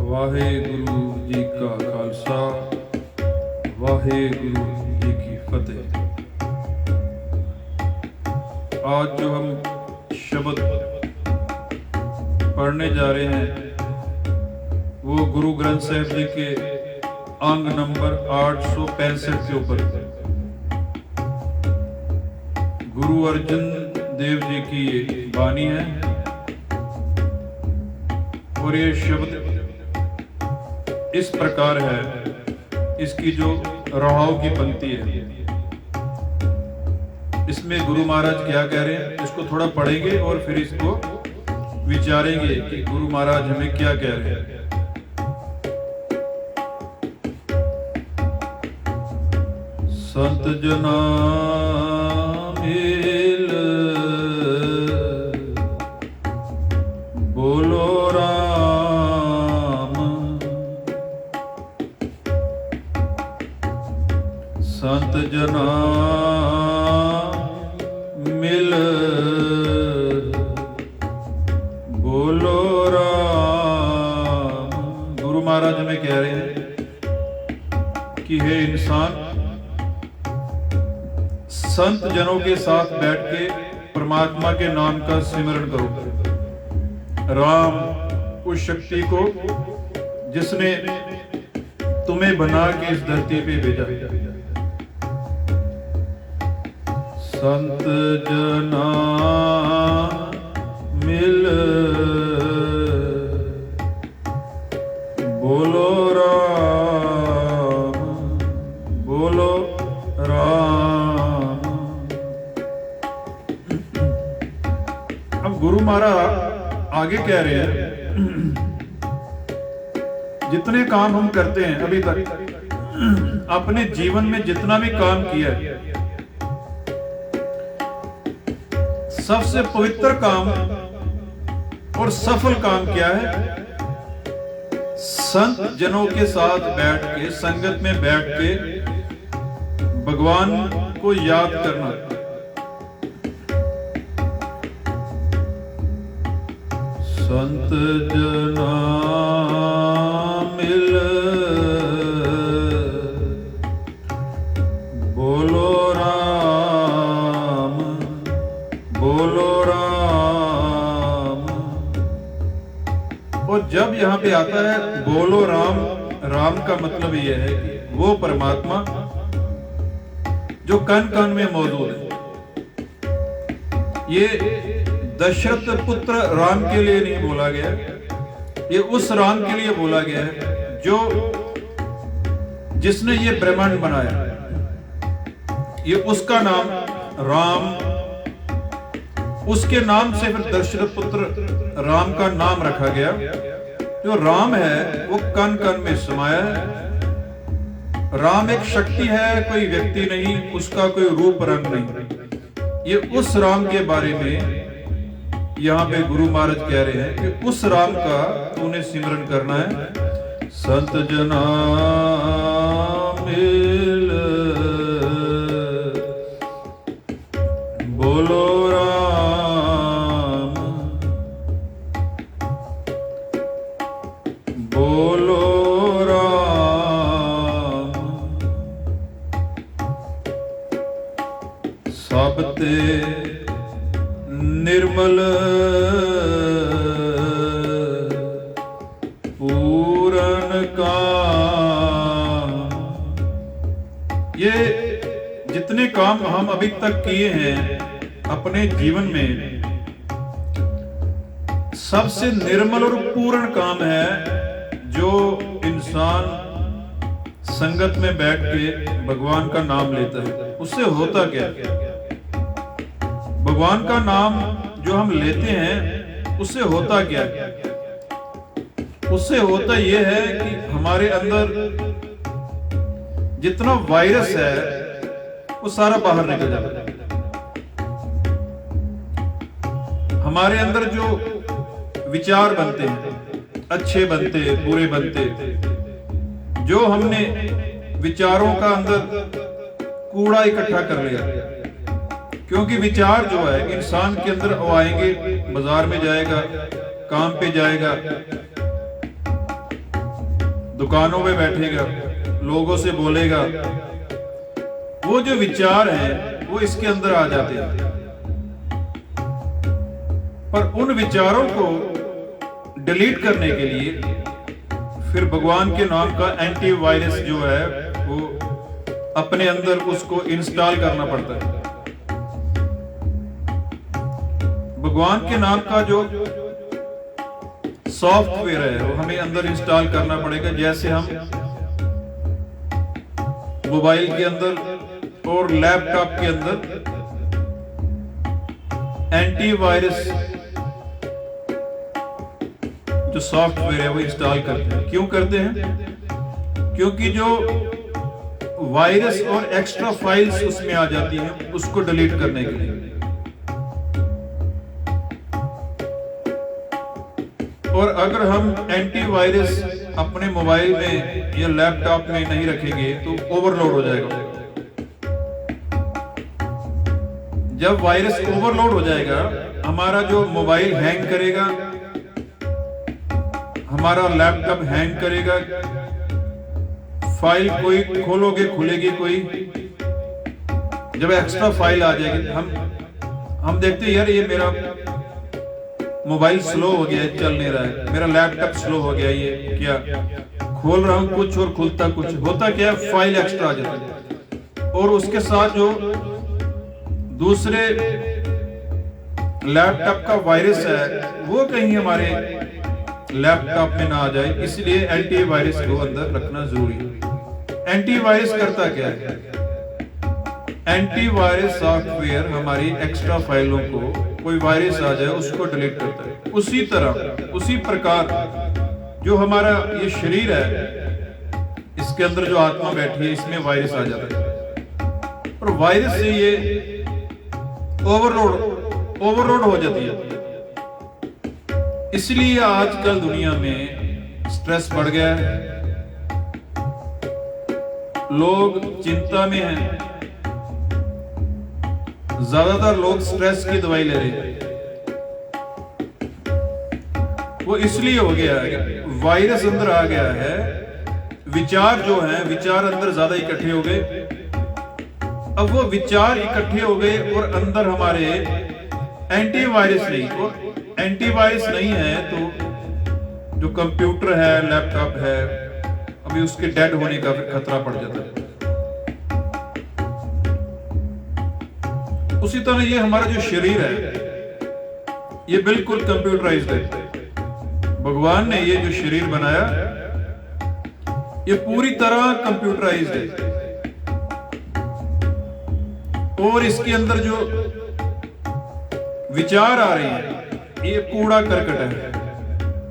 वाहेगुरु जी का खालसा, वाहेगुरु जी की फतेह। आज जो हम शब्द पढ़ने जा रहे हैं वो गुरु ग्रंथ साहिब जी के अंग नंबर 865 के ऊपर गुरु अर्जन देव जी की ये वाणी है। और ये शब्द इस प्रकार है, इसकी जो रहाव की पंक्ति है, इसमें गुरु महाराज क्या कह रहे हैं, इसको थोड़ा पढ़ेंगे और फिर इसको विचारेंगे कि गुरु महाराज हमें क्या कह रहे हैं। संत जना मिल बोलो राम, संत जना मिल बोलो राम। गुरु महाराज हमें कह रहे हैं कि हे इंसान, संत जनों के साथ बैठ के परमात्मा के नाम का सिमरन करो। राम उस शक्ति को जिसने तुम्हें बना के इस धरती पे भेजा। संत जना मिल बोलो राम, बोलो राम। अब गुरु महाराज आगे कह रहे हैं, जितने काम हम करते हैं अभी तक, अपने जीवन में जितना भी काम किया है, सबसे पवित्र काम और सफल काम क्या है? संत जनों के साथ बैठ के, संगत में बैठ के भगवान को याद करना। संत जना मिल बोलो राम, बोलो राम। और जब यहां पे आता है बोलो राम, राम का मतलब यह है कि वो परमात्मा जो कण कण में मौजूद है। ये दशरथ पुत्र राम के लिए नहीं बोला गया, ये उस राम के लिए बोला गया है जो जिसने ये ब्रह्मांड बनाया। ये उसका नाम राम, उसके नाम से फिर दशरथ पुत्र राम का नाम रखा गया। जो राम है वो कण कण में समाया है। राम एक शक्ति है, कोई व्यक्ति नहीं, उसका कोई रूप रंग नहीं। ये उस राम के बारे में यहाँ पे गुरु महाराज कह रहे हैं कि उस राम का तूने सिमरन करना है। संत जना मिल बोलो राम, बोलो राम। सब ते निर्मल पूरन का। ये जितने काम हम अभी तक किए हैं अपने जीवन में, सबसे निर्मल और पूर्ण काम है जो इंसान संगत में बैठ के भगवान का नाम लेता है। उससे होता क्या? भगवान का नाम जो हम लेते हैं उससे होता क्या? उससे होता यह है कि हमारे अंदर जितना वायरस है वो सारा बाहर निकल जाता है। हमारे अंदर जो विचार बनते हैं, अच्छे बनते, बुरे बनते, जो हमने विचारों का अंदर कूड़ा इकट्ठा कर लिया, क्योंकि विचार जो है इंसान के अंदर वो आएंगे, बाजार में जाएगा, काम पे जाएगा, दुकानों में बैठेगा, लोगों से बोलेगा, वो जो विचार हैं वो इसके अंदर आ जाते हैं। पर उन विचारों को डिलीट करने के लिए फिर भगवान के नाम का एंटीवायरस जो है वो अपने अंदर उसको इंस्टॉल करना पड़ता है। भगवान के नाम का जो सॉफ्टवेयर है वो हमें अंदर इंस्टॉल करना पड़ेगा। जैसे हम मोबाइल के अंदर और लैपटॉप के अंदर एंटीवायरस जो सॉफ्टवेयर है वो इंस्टॉल करते हैं। क्यों करते हैं? क्योंकि जो वायरस और एक्स्ट्रा फाइल्स उसमें आ जाती हैं उसको डिलीट करने के लिए। और अगर हम एंटीवायरस अपने मोबाइल में या लैपटॉप में नहीं रखेंगे तो ओवरलोड हो जाएगा। जब वायरस ओवरलोड हो जाएगा, हमारा जो मोबाइल हैंग करेगा, हमारा लैपटॉप हैंग करेगा, फाइल कोई खोलोगे खुलेगी कोई, जब एक्स्ट्रा फाइल आ जाएगी हम देखते हैं यार ये मेरा मोबाइल स्लो हो गया है, चल नहीं रहा है, मेरा लैपटॉप स्लो हो गया, ये क्या, खोल रहा हूं कुछ और खुलता कुछ, होता क्या है फाइल एक्स्ट्रा आ जाती है। और उसके साथ जो दूसरे लैपटॉप का वायरस है वो कहीं हमारे लैपटॉप में ना आ जाए, इसलिए एंटीवायरस को अंदर रखना जरूरी है। एंटीवायरस करता क्या है? एंटीवायरस सॉफ्टवेयर हमारी एक्स्ट्रा फाइलों को, कोई वायरस आ जाए उसको डिलीट करता है। उसी तरह उसी प्रकार जो हमारा ये शरीर है, इसके अंदर जो आत्मा बैठी है, इसमें वायरस आ जाता है और वायरस से ये ओवरलोड हो जाती है। इसलिए आजकल दुनिया में स्ट्रेस बढ़ गया है, लोग चिंता में हैं, ज्यादातर लोग स्ट्रेस की दवाई ले रहे हैं। वो इसलिए हो गया है, वायरस अंदर आ गया है, विचार जो हैं, विचार अंदर ज्यादा इकट्ठे हो गए। अब वो विचार इकट्ठे हो गए और अंदर हमारे एंटीवायरस नहीं, और एंटीवायरस नहीं है तो जो कंप्यूटर है, लैपटॉप है, अभी उसके डेड होने का फिर खतरा पड़ जाता है। उसी तरह ये हमारा जो शरीर है ये बिल्कुल कंप्यूटराइज्ड है। भगवान ने ये जो शरीर बनाया ये पूरी तरह कंप्यूटराइज्ड है और इसके अंदर जो विचार आ रहे हैं ये कूड़ा करकट है।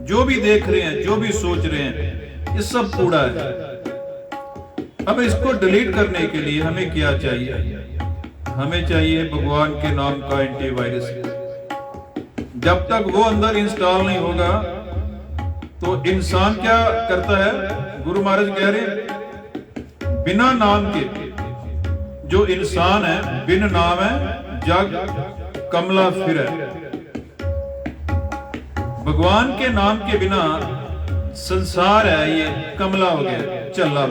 जो भी देख रहे हैं, जो भी सोच रहे हैं, ये सब कूड़ा है। अब इसको डिलीट करने के लिए हमें क्या चाहिए? हमें चाहिए भगवान के नाम का एंटीवायरस। जब तक वो अंदर इंस्टॉल नहीं होगा तो इंसान क्या करता है? गुरु महाराज कह रहे बिना नाम के जो इंसान है, बिन नाम है जग कमला फिर है। भगवान के नाम के बिना संसार है ये कमला हो गया, चला।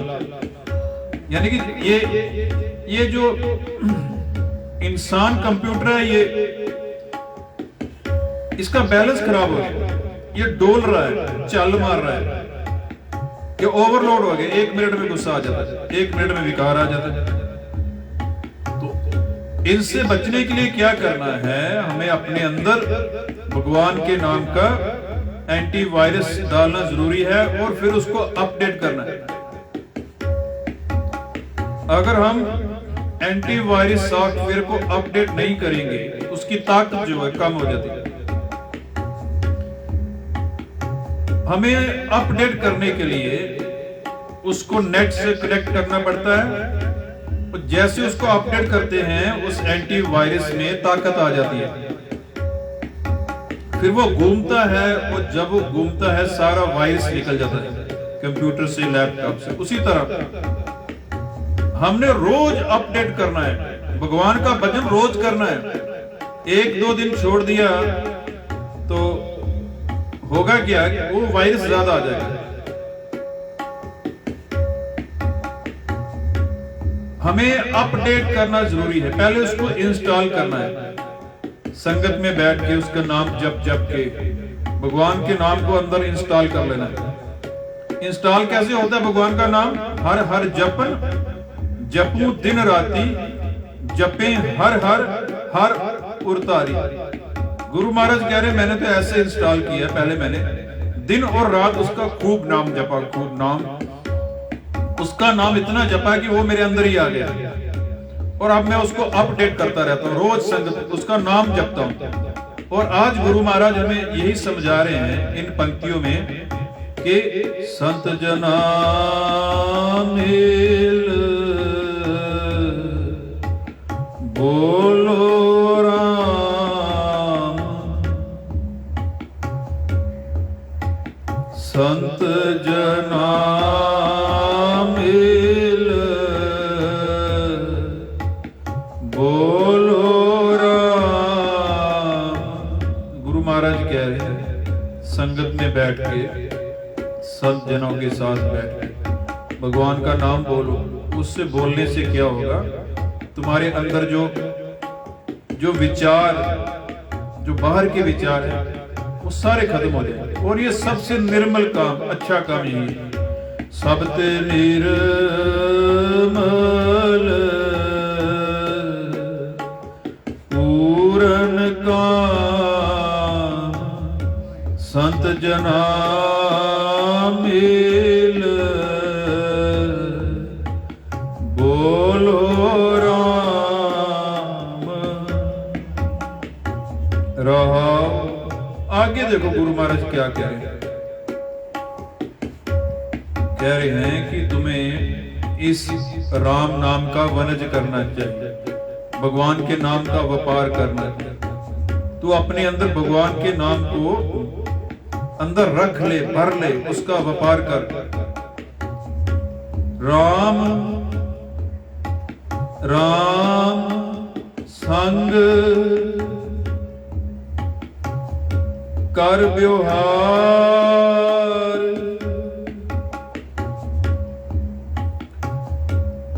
यानी कि ये जो इंसान कंप्यूटर है ये इसका बैलेंस खराब हो गया, ये डोल रहा है, चल मार रहा है, ये ओवरलोड हो गया। 1 मिनट में गुस्सा आ जाता है, 1 मिनट में विकार आ जाता है। तो इनसे बचने के लिए क्या करना है? हमें अपने अंदर भगवान के नाम का एंटीवायरस डालना जरूरी है और फिर उसको अपडेट करना है। अगर हम एंटीवायरस सॉफ्टवेयर को अपडेट नहीं करेंगे, उसकी ताकत जो है कम हो जाती है। हमें अपडेट करने के लिए उसको नेट से कनेक्ट करना पड़ता है। और जैसे उसको अपडेट करते हैं उस एंटीवायरस में ताकत आ जाती है, फिर वो घूमता है और जब वो घूमता है सारा वायरस निकल जाता है कंप्यूटर से, लैपटॉप से। उसी तरह हमने रोज अपडेट करना है, भगवान का भजन रोज करना है। 1-2 दिन छोड़ दिया तो होगा क्या? वो वायरस ज्यादा आ जाएगा। हमें अपडेट करना जरूरी है, पहले उसको इंस्टॉल करना है। संगत में बैठ के उसका नाम जप जप के भगवान के नाम को अंदर इंस्टॉल कर लेना है। इंस्टॉल कैसे होता है भगवान का नाम? हर हर जपन जपू दिन राती, जपे हर हर हर उरतारी। गुरु महाराज कह रहे मैंने तो ऐसे इंस्टॉल किया, पहले मैंने दिन और रात उसका खूब नाम जपा, खूब नाम, उसका नाम इतना जपा कि वो मेरे अंदर ही आ गया, और अब मैं उसको अपडेट करता रहता हूँ, रोज संगत उसका नाम जपता हूँ। और आज गुरु महाराज हमें यही समझा रहे हैं इन पंक्तियों में कि संत जना मिल बोलो राम, संत जना मिल बोलो राम। गुरु महाराज कह रहे हैं संगत में बैठ के, संत जनों के साथ बैठ के भगवान का नाम बोलो। उससे बोलने से क्या होगा? तुम्हारे अंदर जो विचार, जो बाहर के विचार है, वो सारे खत्म हो जाएंगे। और ये सबसे निर्मल काम, अच्छा काम यही है। सबते निर्मल पूरन काम, संत जना मिल बोलो राम। रहो आगे देखो गुरु महाराज क्या कह रहे हैं। कह रहे हैं कि तुम्हें इस राम नाम का वनज करना चाहिए, भगवान के नाम का व्यापार करना चाहिए। तू अपने अंदर भगवान के नाम को अंदर रख ले, भर ले, उसका व्यापार कर। राम राम संग कर व्यवहार,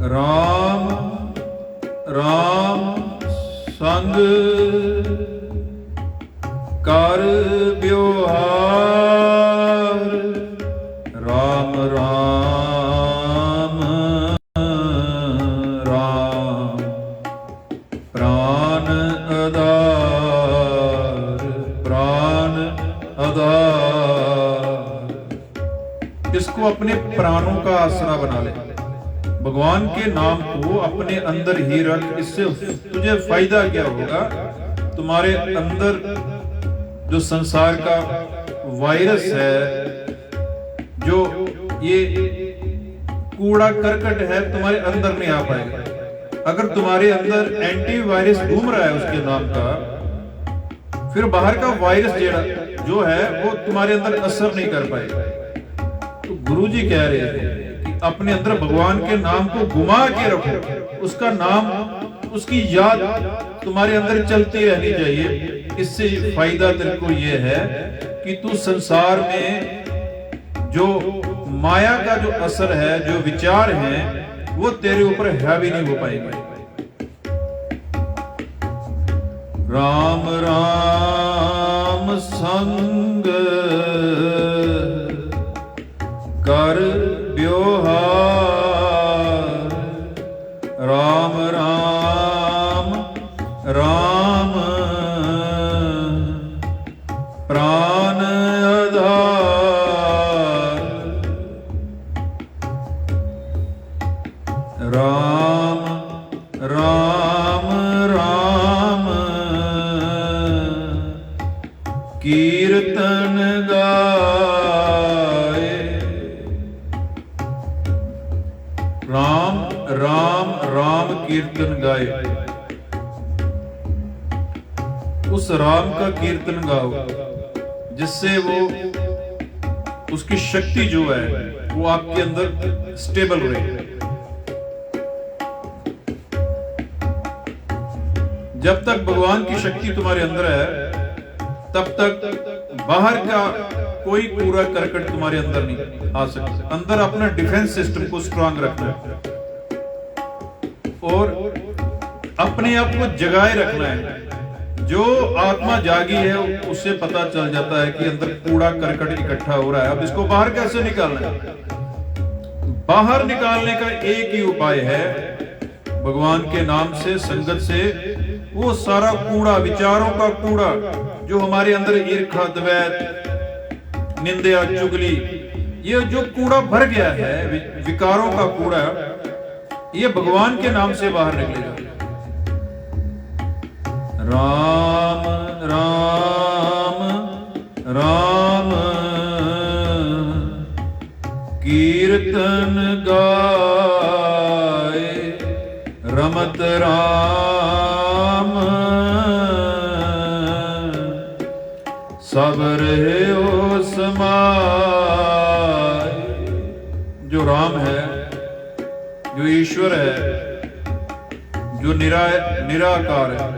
राम राम संग कर व्यवहार, राम राम राम प्राण आधार, प्राण आधार। इसको अपने प्राणों का आसरा बना ले, भगवान के नाम को अपने अंदर ही रख। इससे तुझे फायदा क्या होगा? तुम्हारे अंदर जो संसार का वायरस है, जो ये कूड़ा करकट है, तुम्हारे अंदर नहीं आ पाएगा। अगर तुम्हारे अंदर एंटीवायरस घूम रहा है उसके नाम का, फिर बाहर का वायरस जो है वो तुम्हारे अंदर असर नहीं कर पाएगा। तो गुरुजी कह रहे हैं कि अपने अंदर भगवान के नाम को घुमा के रखो, उसका नाम, उसकी याद तुम्हारे अंदर चलती रहनी चाहिए। इससे फायदा तेरे को ये है कि तू संसार में जो माया का जो असर है, जो विचार है, वो तेरे ऊपर हावी नहीं हो पाएंगे। राम राम संग कर व्यवहार, राम राम राम प्राण आधार, राम राम राम कीर्तन गाए। राम राम राम कीर्तन गाए, उस राम का कीर्तन गाओ, जिससे वो उसकी शक्ति जो है वो आपके अंदर स्टेबल रहे। जब तक भगवान की शक्ति तुम्हारे अंदर है, तब तक बाहर का कोई कूड़ा करकट तुम्हारे अंदर नहीं आ सकता। अंदर अपना डिफेंस सिस्टम को स्ट्रांग रखना है। और अपने आप को जगाए रखना है। जो आत्मा जागी है उससे पता चल जाता है कि अंदर कूड़ा करकट इकट्ठा हो रहा है, अब इसको बाहर कैसे निकालना है। बाहर निकालने का एक ही उपाय है, भगवान के नाम से, संगत से। वो सारा कूड़ा, विचारों का कूड़ा जो हमारे अंदर ईर्ष्या, द्वैत, निंदा, चुगली, ये जो कूड़ा भर गया है, विकारों का कूड़ा, ये भगवान के नाम से बाहर निकलेगा। राम राम राम कीर्तन गाए रमत राम सब रहे समाए। जो राम है, जो ईश्वर है, जो निराकार है,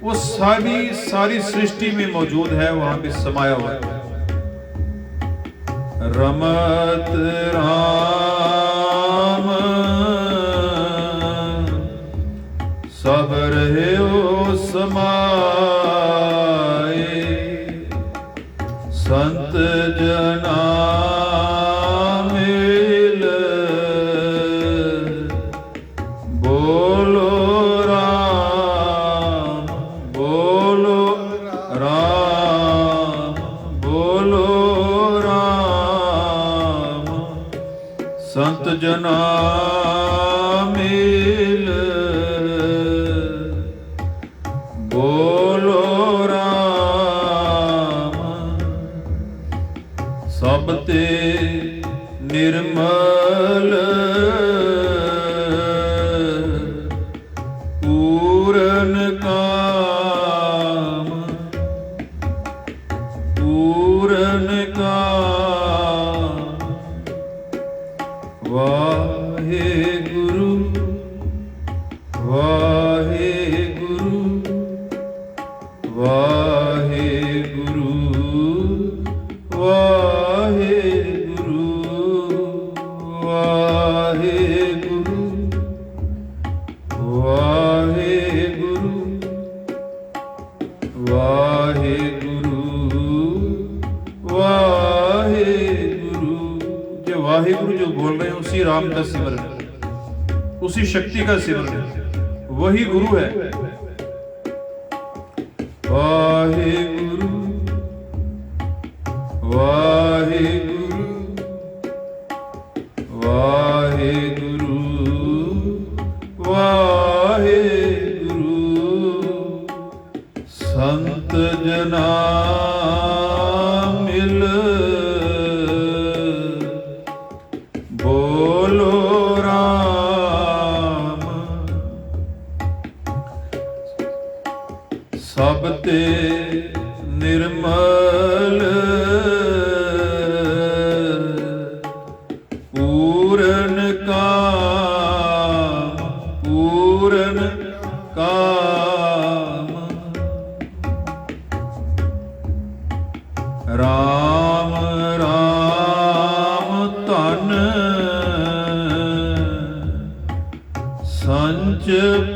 वो सारी सृष्टि में मौजूद है, वहां पे समाया हुआ है। रमत राम सब रहे समाए संत जना मिल बोलो राम बोलो राम बोलो राम संत जना मिल बोलो राम सब ते निर्मल पूरन काम पूरन काम। वाहे गुरु वाहे गुरु वाहे गुरु वाहे गुरु वाहे गुरु वाहे गुरु वाहे गुरु वाहे गुरु। जो वाहे गुरु जो बोल रहे हैं उसी राम का सिमरन है, उसी शक्ति का सिमरन है, वही गुरु है। वाहे गुरु वाहे गुरु वाहे गुरु वाहे गुरु संत जना मिल बोलो राम सब ते निर्मल पूरन काम पूरन काम। राम राम धन संच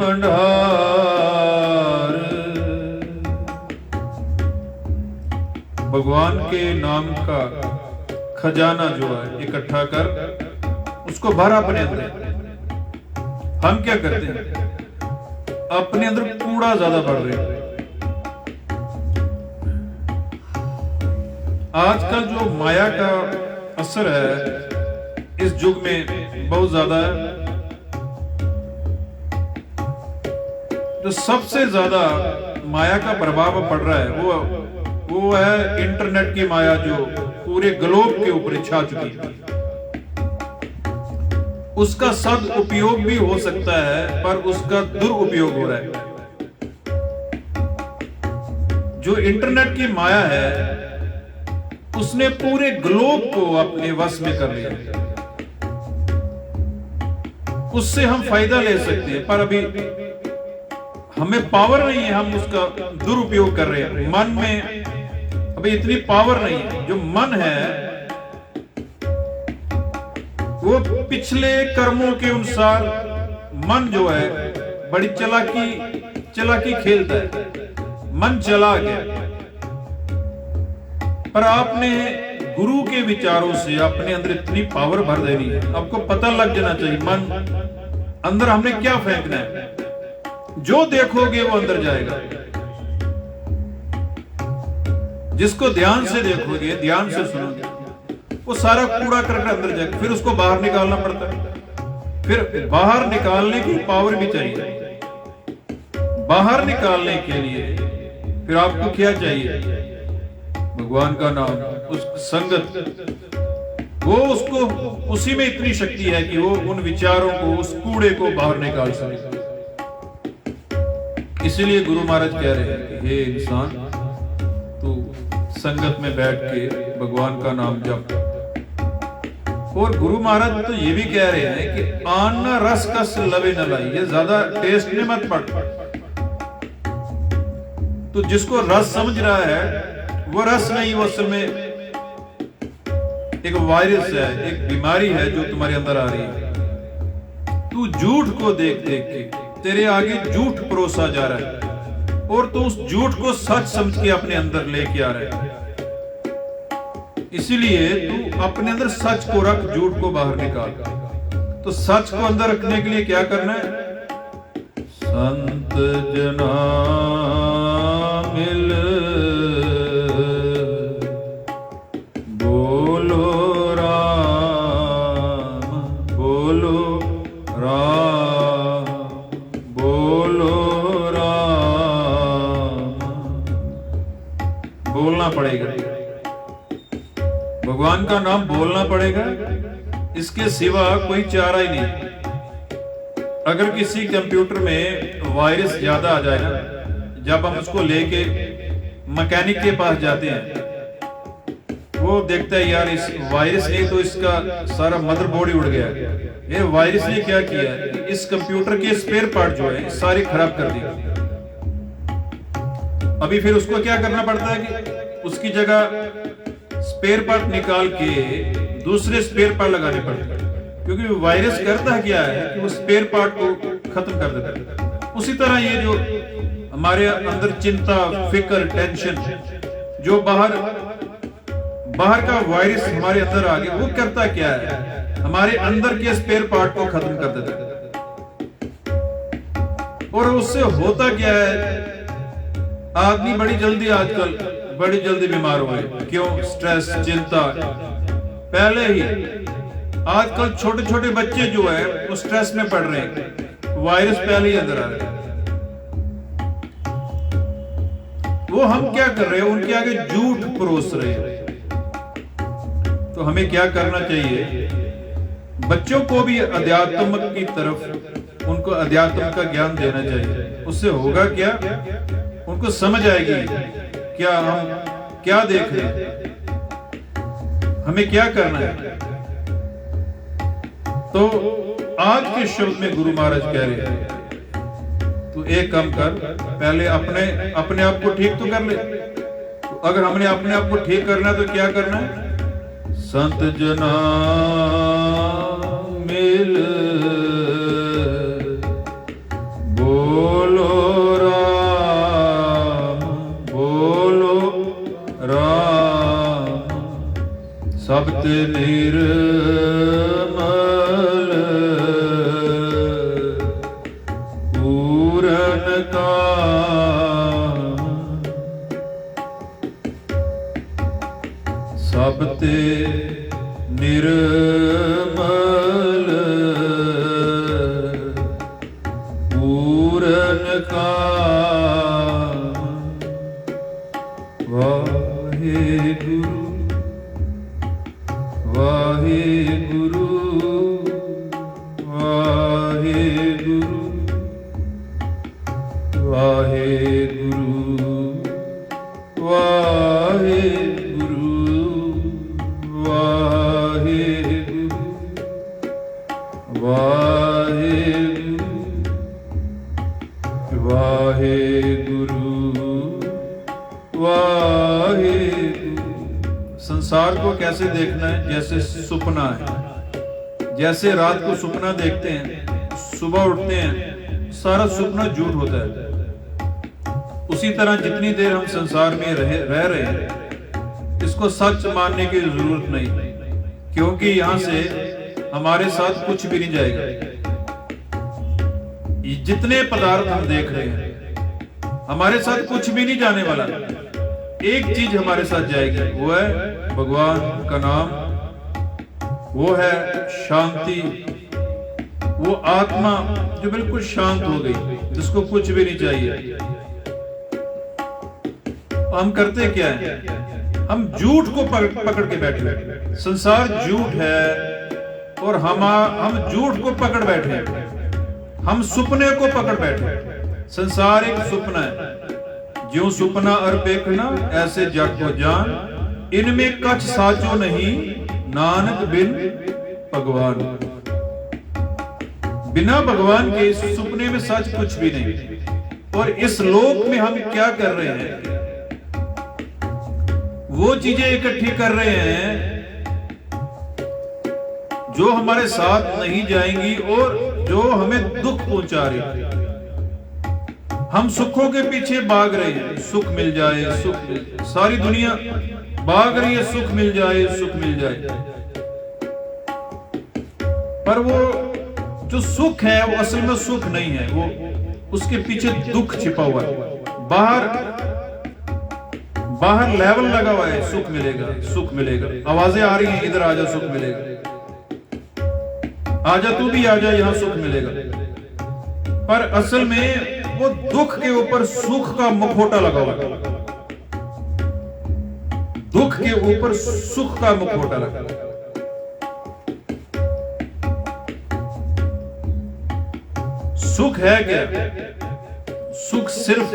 भंडार। भगवान के नाम का खजाना जो है इकट्ठा कर उसको भर अपने अंदर। हम क्या करते हैं, अपने अंदर कूड़ा ज्यादा भर रहे हैं। आजकल जो माया का असर है इस युग में बहुत ज्यादा है। जो सबसे ज्यादा माया का प्रभाव पड़ रहा है वो है इंटरनेट की माया, जो पूरे ग्लोब के ऊपर छा चुकी है। उसका सदुपयोग भी हो सकता है पर उसका दुरुपयोग हो रहा है। जो इंटरनेट की माया है उसने पूरे ग्लोब को अपने वश में कर लिया। उससे हम फायदा ले सकते हैं पर अभी हमें पावर नहीं है, हम उसका दुरुपयोग कर रहे हैं। मन में अभी इतनी पावर नहीं है। जो मन है वो पिछले कर्मों के अनुसार मन जो है बड़ी चालाकी खेलता है, मन चला गया। पर आपने गुरु के विचारों से अपने अंदर इतनी पावर भर देनी है, आपको पता लग जाना चाहिए मन अंदर हमने क्या फेंकना है। जो देखोगे वो अंदर जाएगा, जिसको ध्यान से देखोगे, ध्यान से सुनोगे, वो सारा कूड़ा करके अंदर जाएगा। फिर उसको बाहर निकालना पड़ता है। फिर बाहर निकालने की पावर भी चाहिए। बाहर निकालने के लिए फिर आपको क्या चाहिए? भगवान का नाम, उस संगत। वो उसको उसी में इतनी शक्ति है कि वो उन विचारों को, उस कूड़े को बाहर निकाल सके। इसलिए गुरु महाराज कह रहे हैं कि हे इंसान, तू संगत में बैठ के भगवान का नाम जप। और गुरु महाराज तो ये भी कह रहे हैं कि अन्न रस कस लवे न लाई, ये ज्यादा टेस्ट में मत पड़। तो जिसको रस समझ रहा है वो रस नहीं, वो असल में एक वायरस है, एक बीमारी है जो तुम्हारे अंदर आ रही है। तू झूठ को देख देख के तेरे आगे झूठ परोसा जा रहा है और तू उस झूठ को सच समझ के अपने अंदर लेके आ रहा है। इसीलिए तू अपने अंदर सच को रख, झूठ को बाहर निकाल। तो सच को अंदर रखने के लिए क्या करना है? संत जना मिल बोलो राम, बोलो राम, बोलो राम। बोलना पड़ेगा, भगवान का नाम बोलना पड़ेगा। इसके सिवा कोई चारा ही नहीं। अगर किसी कंप्यूटर में वायरस ज्यादा आ जाए ना, जब हम उसको लेके मैकेनिक के पास जाते हैं, वो देखता है यार इस वायरस ने तो इसका सारा मदरबोर्ड ही उड़ गया। ये वायरस ने क्या किया, इस कंप्यूटर के स्पेयर पार्ट जो है सारे खराब कर दिए। अभी फिर उसको क्या करना पड़ता है कि उसकी जगह स्पेयर पार्ट निकाल के दूसरे स्पेयर पार्ट लगाने पड़ते हैं, क्योंकि वायरस करता क्या है कि वो स्पेयर पार्ट को खत्म कर देता है। उसी तरह ये जो हमारे अंदर चिंता, फिक्र, टेंशन, जो बाहर का वायरस हमारे अंदर आ गया, वो करता क्या है? हमारे अंदर के स्पेयर पार्ट को खत्म कर देता है। और उससे होता क्या है? आदमी बड़ी जल्दी बीमार हुए। क्यों? स्ट्रेस, चिंता। पहले ही आजकल छोटे छोटे बच्चे जो है वो स्ट्रेस में पड़ रहे हैं, वायरस पहले ही अंदर आ रहे हैं। वो हम क्या कर रहे हैं? उनके आगे झूठ परोस रहे हैं। तो हमें क्या करना चाहिए? बच्चों को भी अध्यात्म की तरफ, उनको अध्यात्म का ज्ञान देना चाहिए। उससे होगा क्या? उनको समझ आएगी क्या हम क्या देख रहे हैं, हमें क्या करना है। तो आज के शब्द में गुरु महाराज कह रहे हैं, तो एक काम कर, पहले अपने आप को ठीक तो कर ले। तो अगर हमने अपने आप को ठीक करना है तो क्या करना है? संत जना मिल बोलो राम, बोलो राम। सब्त निर्मल पूरन काम, सब्त निर्मल पूरन काम। वाहेगुरु वाहेगुरु वाहेगुरु वाहेगुरु वाहेगुरु वाहेगुरु वाहेगुरु वाहेगुरु वाहेगुरु। संसार को कैसे देखना है? जैसे सुपना है। जैसे रात को सुपना देखते हैं, सुबह उठते हैं, सारा सपना झूठ होता है। उसी तरह जितनी देर हम संसार में रह रहे हैं, इसको सच मानने की जरूरत नहीं, क्योंकि यहां से हमारे साथ कुछ भी नहीं जाएगा। जितने पदार्थ हम देख रहे हैं, हमारे साथ कुछ भी नहीं जाने वाला। एक चीज हमारे साथ जाएगी, वो है भगवान का नाम, वो है शांति, वो आत्मा जो बिल्कुल शांत हो गई, जिसको कुछ भी नहीं चाहिए। हम करते क्या है? हम झूठ को पकड़ के बैठे। संसार झूठ है और हम झूठ को पकड़ बैठे हैं। हम सुपने को पकड़ बैठे। संसार एक सुपना है, ज्यों सुपना और देखना ऐसे जग को जान, इनमें कछ साचो नहीं, नानक बिन भगवान। बिना भगवान के इस सुपने में सच कुछ भी नहीं। और इस लोक में हम क्या कर रहे हैं? वो चीजें इकट्ठी कर रहे हैं जो हमारे साथ नहीं जाएंगी और जो हमें दुख पहुंचा रही है। हम सुखों के पीछे भाग रहे हैं, सुख मिल जाए, सुख मिल जाए। सारी दुनिया भाग रही है, सुख मिल जाए, सुख मिल जाए। पर वो जो सुख है वो असल में सुख नहीं है, वो उसके पीछे दुख छिपा हुआ है। बाहर लेवल लगा हुआ है, सुख मिलेगा, सुख मिलेगा। आवाजें आ रही हैं, इधर आजा, सुख मिलेगा, आजा तू भी आजा, यहां सुख मिलेगा। पर असल में वो दुख के ऊपर सुख का मुखौटा लगा हुआ है। दुख के ऊपर सुख का मुखौटा लगा। सुख है क्या? सुख सिर्फ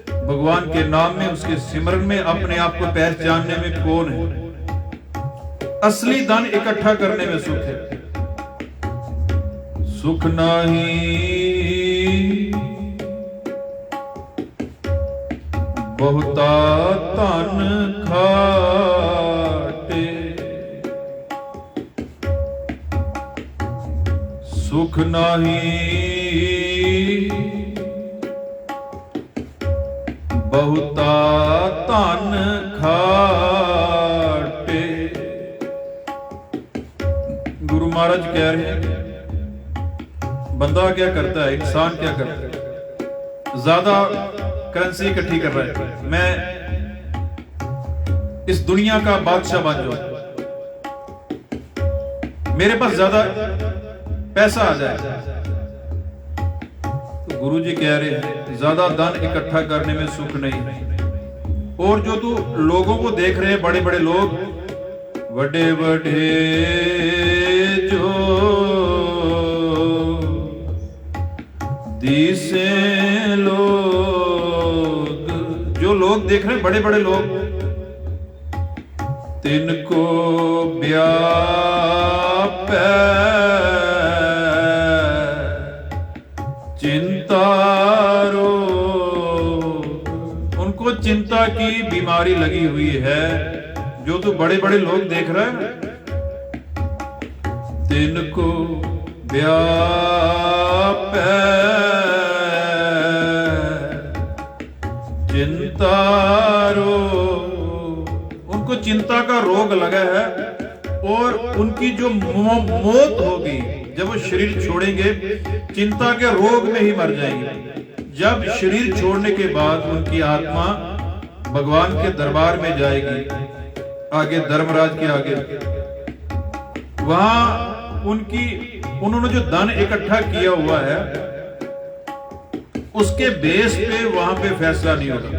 भगवान के नाम में, उसके सिमरन में, अपने आप को पहचानने में कौन है। असली धन इकट्ठा करने में सुख है। सुख नहीं बहुता धन खाटे, सुख नहीं बहुता धन खाटे। गुरु महाराज कह रहे हैं, बंदा क्या करता है, इंसान क्या करता है? ज्यादा करेंसी इकट्ठी कर रहा है, मैं इस दुनिया का बादशाह बन जाऊं, मेरे पास ज्यादा पैसा आ जाए। तो गुरु जी कह रहे हैं, ज्यादा धन इकट्ठा करने में सुख नहीं। और जो तू लोगों को देख रहे हैं, बड़े बड़े लोग, बड़े बड़े जो दिसे लोग, जो लोग देख रहे हैं, बड़े बड़े लोग, तिनको व्याप चिंता रोग, उनको चिंता की बीमारी लगी हुई है। जो तू बड़े बड़े लोग देख रहा है, तिनको व्याप चिंता रोग, उनको चिंता का रोग लगा है। और उनकी जो मौत होगी, जब वो शरीर छोड़ेंगे, चिंता के रोग में ही मर जाएंगे। जब शरीर छोड़ने के बाद उनकी आत्मा भगवान के दरबार में जाएगी, आगे धर्मराज के आगे, वहां उन्होंने जो धन इकट्ठा किया हुआ है, उसके बेस पे वहां पे फैसला नहीं होगा।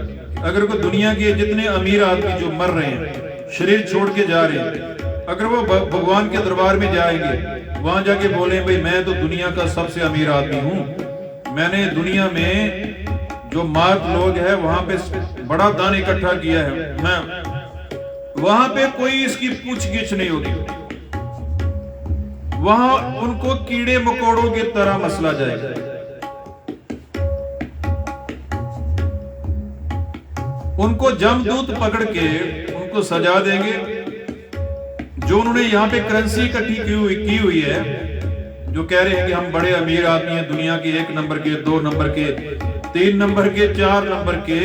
अगर कोई दुनिया के जितने अमीर आदमी जो मर रहे हैं, शरीर छोड़ के जा रहे हैं, अगर वो भगवान के दरबार में जाएंगे, वहां जाके बोले, भाई मैं तो दुनिया का सबसे अमीर आदमी हूं, मैंने दुनिया में जो मार्ग लोग हैं वहां पे बड़ा दान इकट्ठा किया है, मैं वहां पे कोई इसकी पूछगिछ नहीं होगी। वहां उनको कीड़े मकोड़ों की तरह मसला जाएगा। उनको जमदूत पकड़ के उनको सजा देंगे। जो उन्होंने यहां पे करेंसी इकट्ठी की हुई है, जो कह रहे हैं कि हम बड़े अमीर आदमी हैं, दुनिया के 1 नंबर के, 2 नंबर के, 3 नंबर के, 4 नंबर के,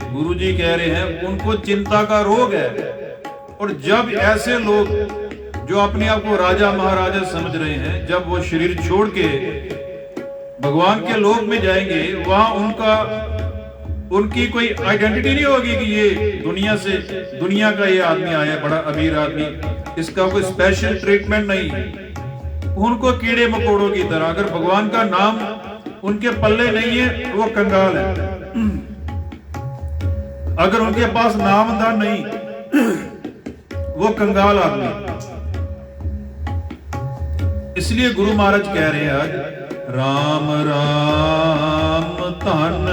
गुरुजी कह रहे हैं उनको चिंता का रोग है। और जब ऐसे लोग जो अपने आप को राजा महाराजा समझ रहे हैं, जब वो शरीर छोड़ के भगवान के लोक में जाएंगे, वहां उनकी कोई आइडेंटिटी नहीं होगी कि ये दुनिया का ये आदमी आया, बड़ा अमीर आदमी, इसका कोई स्पेशल ट्रीटमेंट नहीं। उनको कीड़े मकोड़ों की तरह, अगर भगवान का नाम उनके पल्ले नहीं है वो कंगाल है। अगर उनके पास नामदान नहीं वो कंगाल आदमी। इसलिए गुरु महाराज कह रहे हैं आज राम राम धन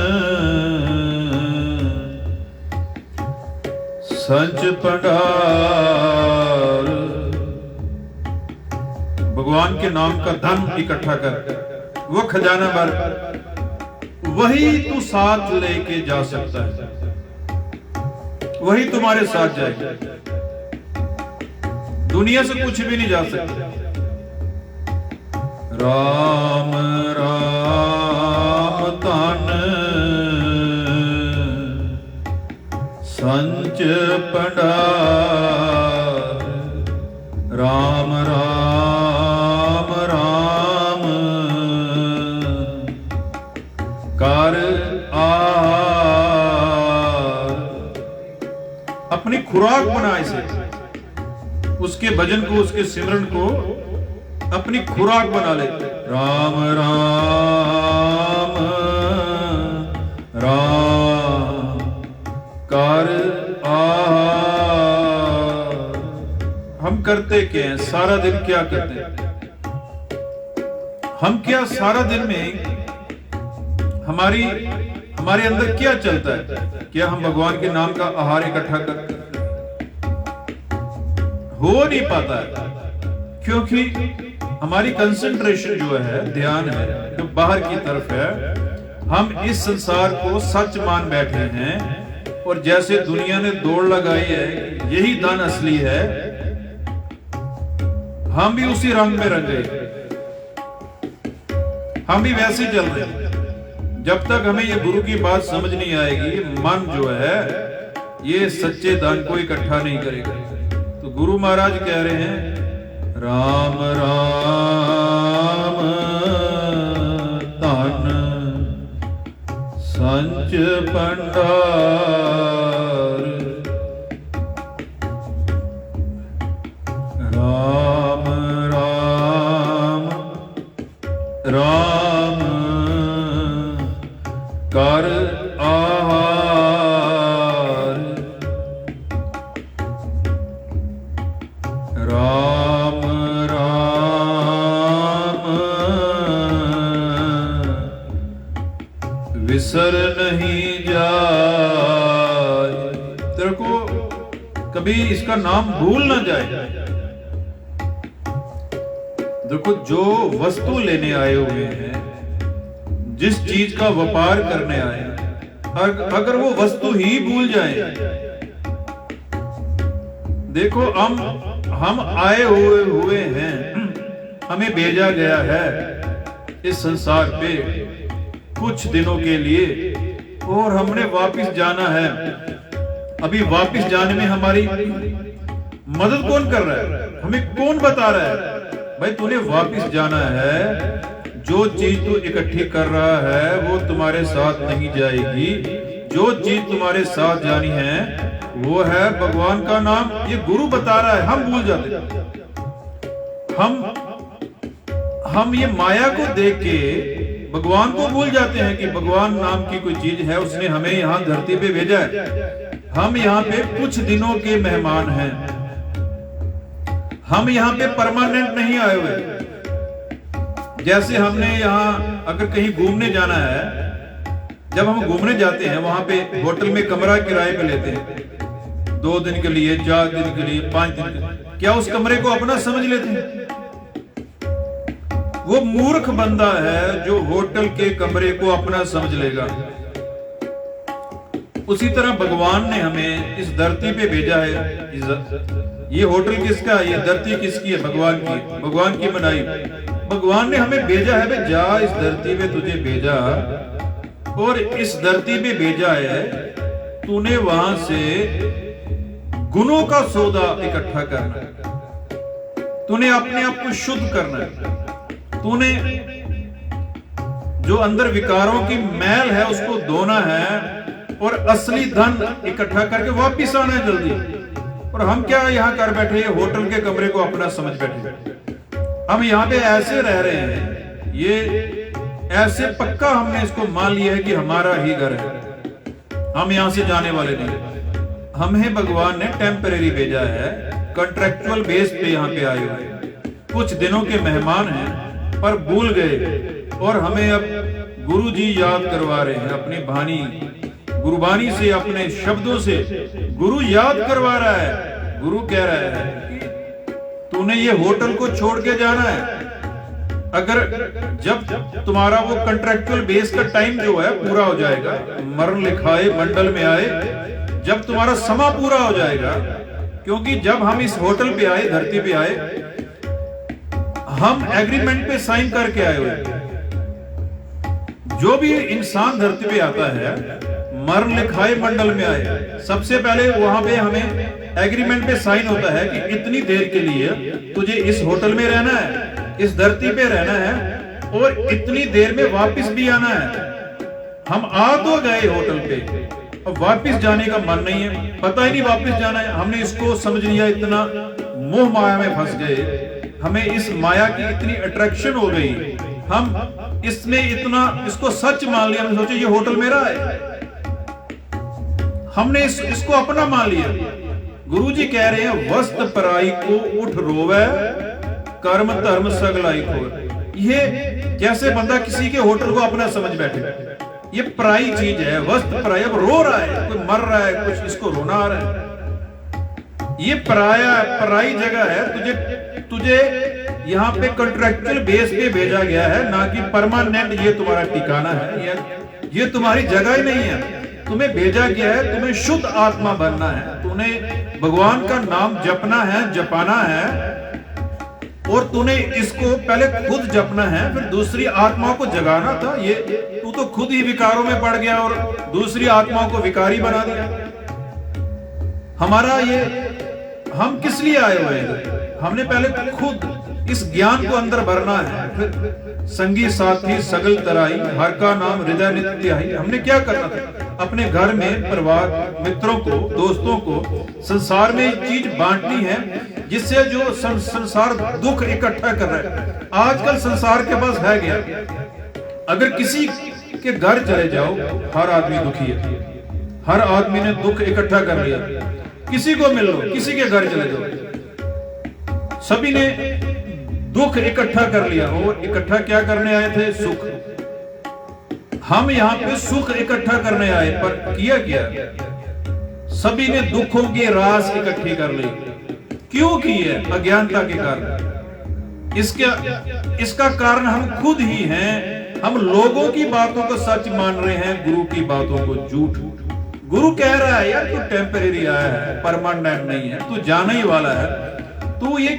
सच भंडार। भगवान के नाम का धन इकट्ठा कर, वो खजाना भर, वही तू साथ लेके जा सकता है, वही तुम्हारे साथ जाएगा। दुनिया से कुछ भी नहीं जा सकता। राम राम धन संच भंडार। राम राम राम कर अपनी खुराक बना इसे, उसके भजन को, उसके सिमरन को अपनी खुराक बना ले। राम राम राम कर हम करते क्या हैं? सारा दिन क्या करते हैं हम? क्या सारा दिन में हमारे अंदर क्या चलता है? क्या हम भगवान के नाम का आहार इकट्ठा करते हैं? हो नहीं पाता है, क्योंकि हमारी कंसंट्रेशन जो है, ध्यान है, जो बाहर की तरफ है। हम इस संसार को सच मान बैठे हैं, और जैसे दुनिया ने दौड़ लगाई है यही धन असली है, हम भी उसी रंग में रंगे, हम भी वैसे चल रहे हैं। जब तक हमें ये गुरु की बात समझ नहीं आएगी, मन जो है ये सच्चे धन को इकट्ठा नहीं करेगा। तो गुरु महाराज कह रहे हैं राम राम धन संच भंडार। राम राम राम कर आहार। राम राम विसर नहीं जाए। तेरे को कभी इसका नाम भूल ना जाए। देखो, जो वस्तु लेने आए हुए हैं, जिस चीज का व्यापार करने आए हैं, अगर वो वस्तु ही भूल जाए। देखो, हम आए हुए हैं, हमें भेजा गया है इस संसार पे कुछ दिनों के लिए, और हमने वापस जाना है। अभी वापस जाने में हमारी मदद कौन कर रहा है? हमें कौन बता रहा है भाई तूने वापस जाना है? जो चीज तू इकट्ठी कर रहा है वो तुम्हारे साथ नहीं जाएगी। जो चीज तुम्हारे साथ जानी है वो है भगवान का नाम। ये गुरु बता रहा है, हम भूल जाते। हम ये माया को देख के भगवान को भूल जाते हैं कि भगवान नाम की कोई चीज है, उसने हमें यहाँ धरती पे भेजा है। हम यहाँ पे कुछ दिनों के मेहमान हैं, हम यहाँ पे परमानेंट नहीं आए हुए। जैसे हमने यहाँ अगर कहीं घूमने जाना है, जब हम घूमने जाते हैं वहां पे होटल में कमरा किराए पे लेते हैं, 2 दिन के लिए, 4 दिन के लिए, 5 दिन के लिए। क्या उस कमरे को अपना समझ लेते हैं? वो मूर्ख बंदा है जो होटल के कमरे को अपना समझ लेगा। उसी तरह भगवान ने हमें इस धरती पे भेजा है। ये होटल किसका है? ये धरती किसकी है? भगवान की। भगवान की बनाई। भगवान ने हमें भेजा है, भाई जा इस धरती पे तुझे भेजा, और इस धरती पे भेजा है तूने वहां से गुणों का सौदा इकट्ठा करना है, तूने अपने आप को शुद्ध करना है, तूने जो अंदर विकारों की मैल है उसको धोना है और असली धन इकट्ठा करके वापिस आना है जल्दी। और हम क्या यहाँ कर बैठे, होटल के कमरे को अपना समझ बैठे, हम यहाँ पे ऐसे रह रहे हैं, ये ऐसे पक्का हमने इसको मान लिया है कि हमारा ही घर है, हम यहाँ से जाने वाले नहीं। हमें भगवान ने टेम्परेरी भेजा है, कॉन्ट्रैक्चुअल बेस पे यहाँ पे आए हुए, कुछ दिनों के मेहमान हैं पर भूल गए, और हमें अब गुरु जी याद करवा रहे हैं अपनी बानी, गुरुबानी से, अपने शब्दों से गुरु याद करवा रहा है। गुरु कह रहा है तूने ये होटल को छोड़ के जाना है। अगर जब तुम्हारा वो कॉन्ट्रैक्चुअल बेस का टाइम जो है पूरा हो जाएगा, मरण लिखाए मंडल में आए, जब तुम्हारा समा पूरा हो जाएगा, क्योंकि जब हम इस होटल पे आए, धरती पे आए, हम एग्रीमेंट पे साइन करके आए हुए। जो भी इंसान धरती पे आता है, मरण लिखाए मंडल में आए, सबसे पहले वहां पे हमें एग्रीमेंट पे साइन होता है कि इतनी देर के लिए तुझे इस होटल में रहना है, इस धरती पे रहना है, और इतनी देर में वापस भी आना है। हम आ तो गए होटल पे, अब वापस जाने का मन नहीं है, पता ही नहीं वापस जाना है। हमने इसको समझ लिया, इतना मोह माया में फंस गए, हमें इस माया की इतनी अट्रैक्शन हो गई, हम इसमें इतना इसको सच मान लिया, हमने सोचा ये होटल मेरा है, हमने इसको अपना मान लिया। गुरुजी कह रहे हैं वस्त पराई को उठ रोवे, कर्म धर्म सगलाई खोर। ये जैसे बंदा किसी के होटल को अपना समझ बैठे, ये पराई चीज है, वस्त पराई। अब रो रहा है, कोई मर रहा है, कुछ इसको रोना आ रहा है, ये पराई जगह है। तुझे यहाँ पे कॉन्ट्रैक्चुअल बेस पे भेजा गया है, ना कि परमानेंट ये तुम्हारा ठिकाना है, ये तुम्हारी जगह ही नहीं है। तुम्हें भेजा गया है, तुम्हें शुद्ध आत्मा बनना है, तूने भगवान का नाम जपना है, जपाना है, और तूने इसको पहले खुद जपना है, फिर दूसरी आत्माओं को जगाना था। ये तू तो खुद ही विकारों में पड़ गया और दूसरी आत्माओं को विकारी बना दिया। हमारा ये, हम किस लिए आए हुए हैं? हमने पहले खुद इस ज्ञान को अंदर भरना है, फिर संगी साथी सगल तराई, हर का नाम हृदय नित्य आई। हमने क्या करना था? अपने घर में परिवार, मित्रों को, दोस्तों को, संसार में एक चीज बांटनी है, जिससे जो संसार दुख इकट्ठा कर रहा है। आजकल संसार के पास है गया, अगर किसी के घर चले जाओ, हर आदमी दुखी है, हर आदमी ने दुख इकट्ठा कर लिया। किसी को मिल लो, किसी के घर चले जाओ, सभी ने दुख इकट्ठा कर लिया। और इकट्ठा क्या करने आए थे? सुख। हम यहाँ पे सुख इकट्ठा करने आए, पर किया क्या? सभी ने दुखों की रास इकट्ठी कर ली। क्यों की है? अज्ञानता के कारण। इसका कारण हम खुद ही हैं। हम लोगों की बातों को सच मान रहे हैं, गुरु की बातों को झूठ। गुरु कह रहा है यार तू टेम्परेरी आया है, परमानेंट नहीं है, तू जाना ही वाला है। तू ये,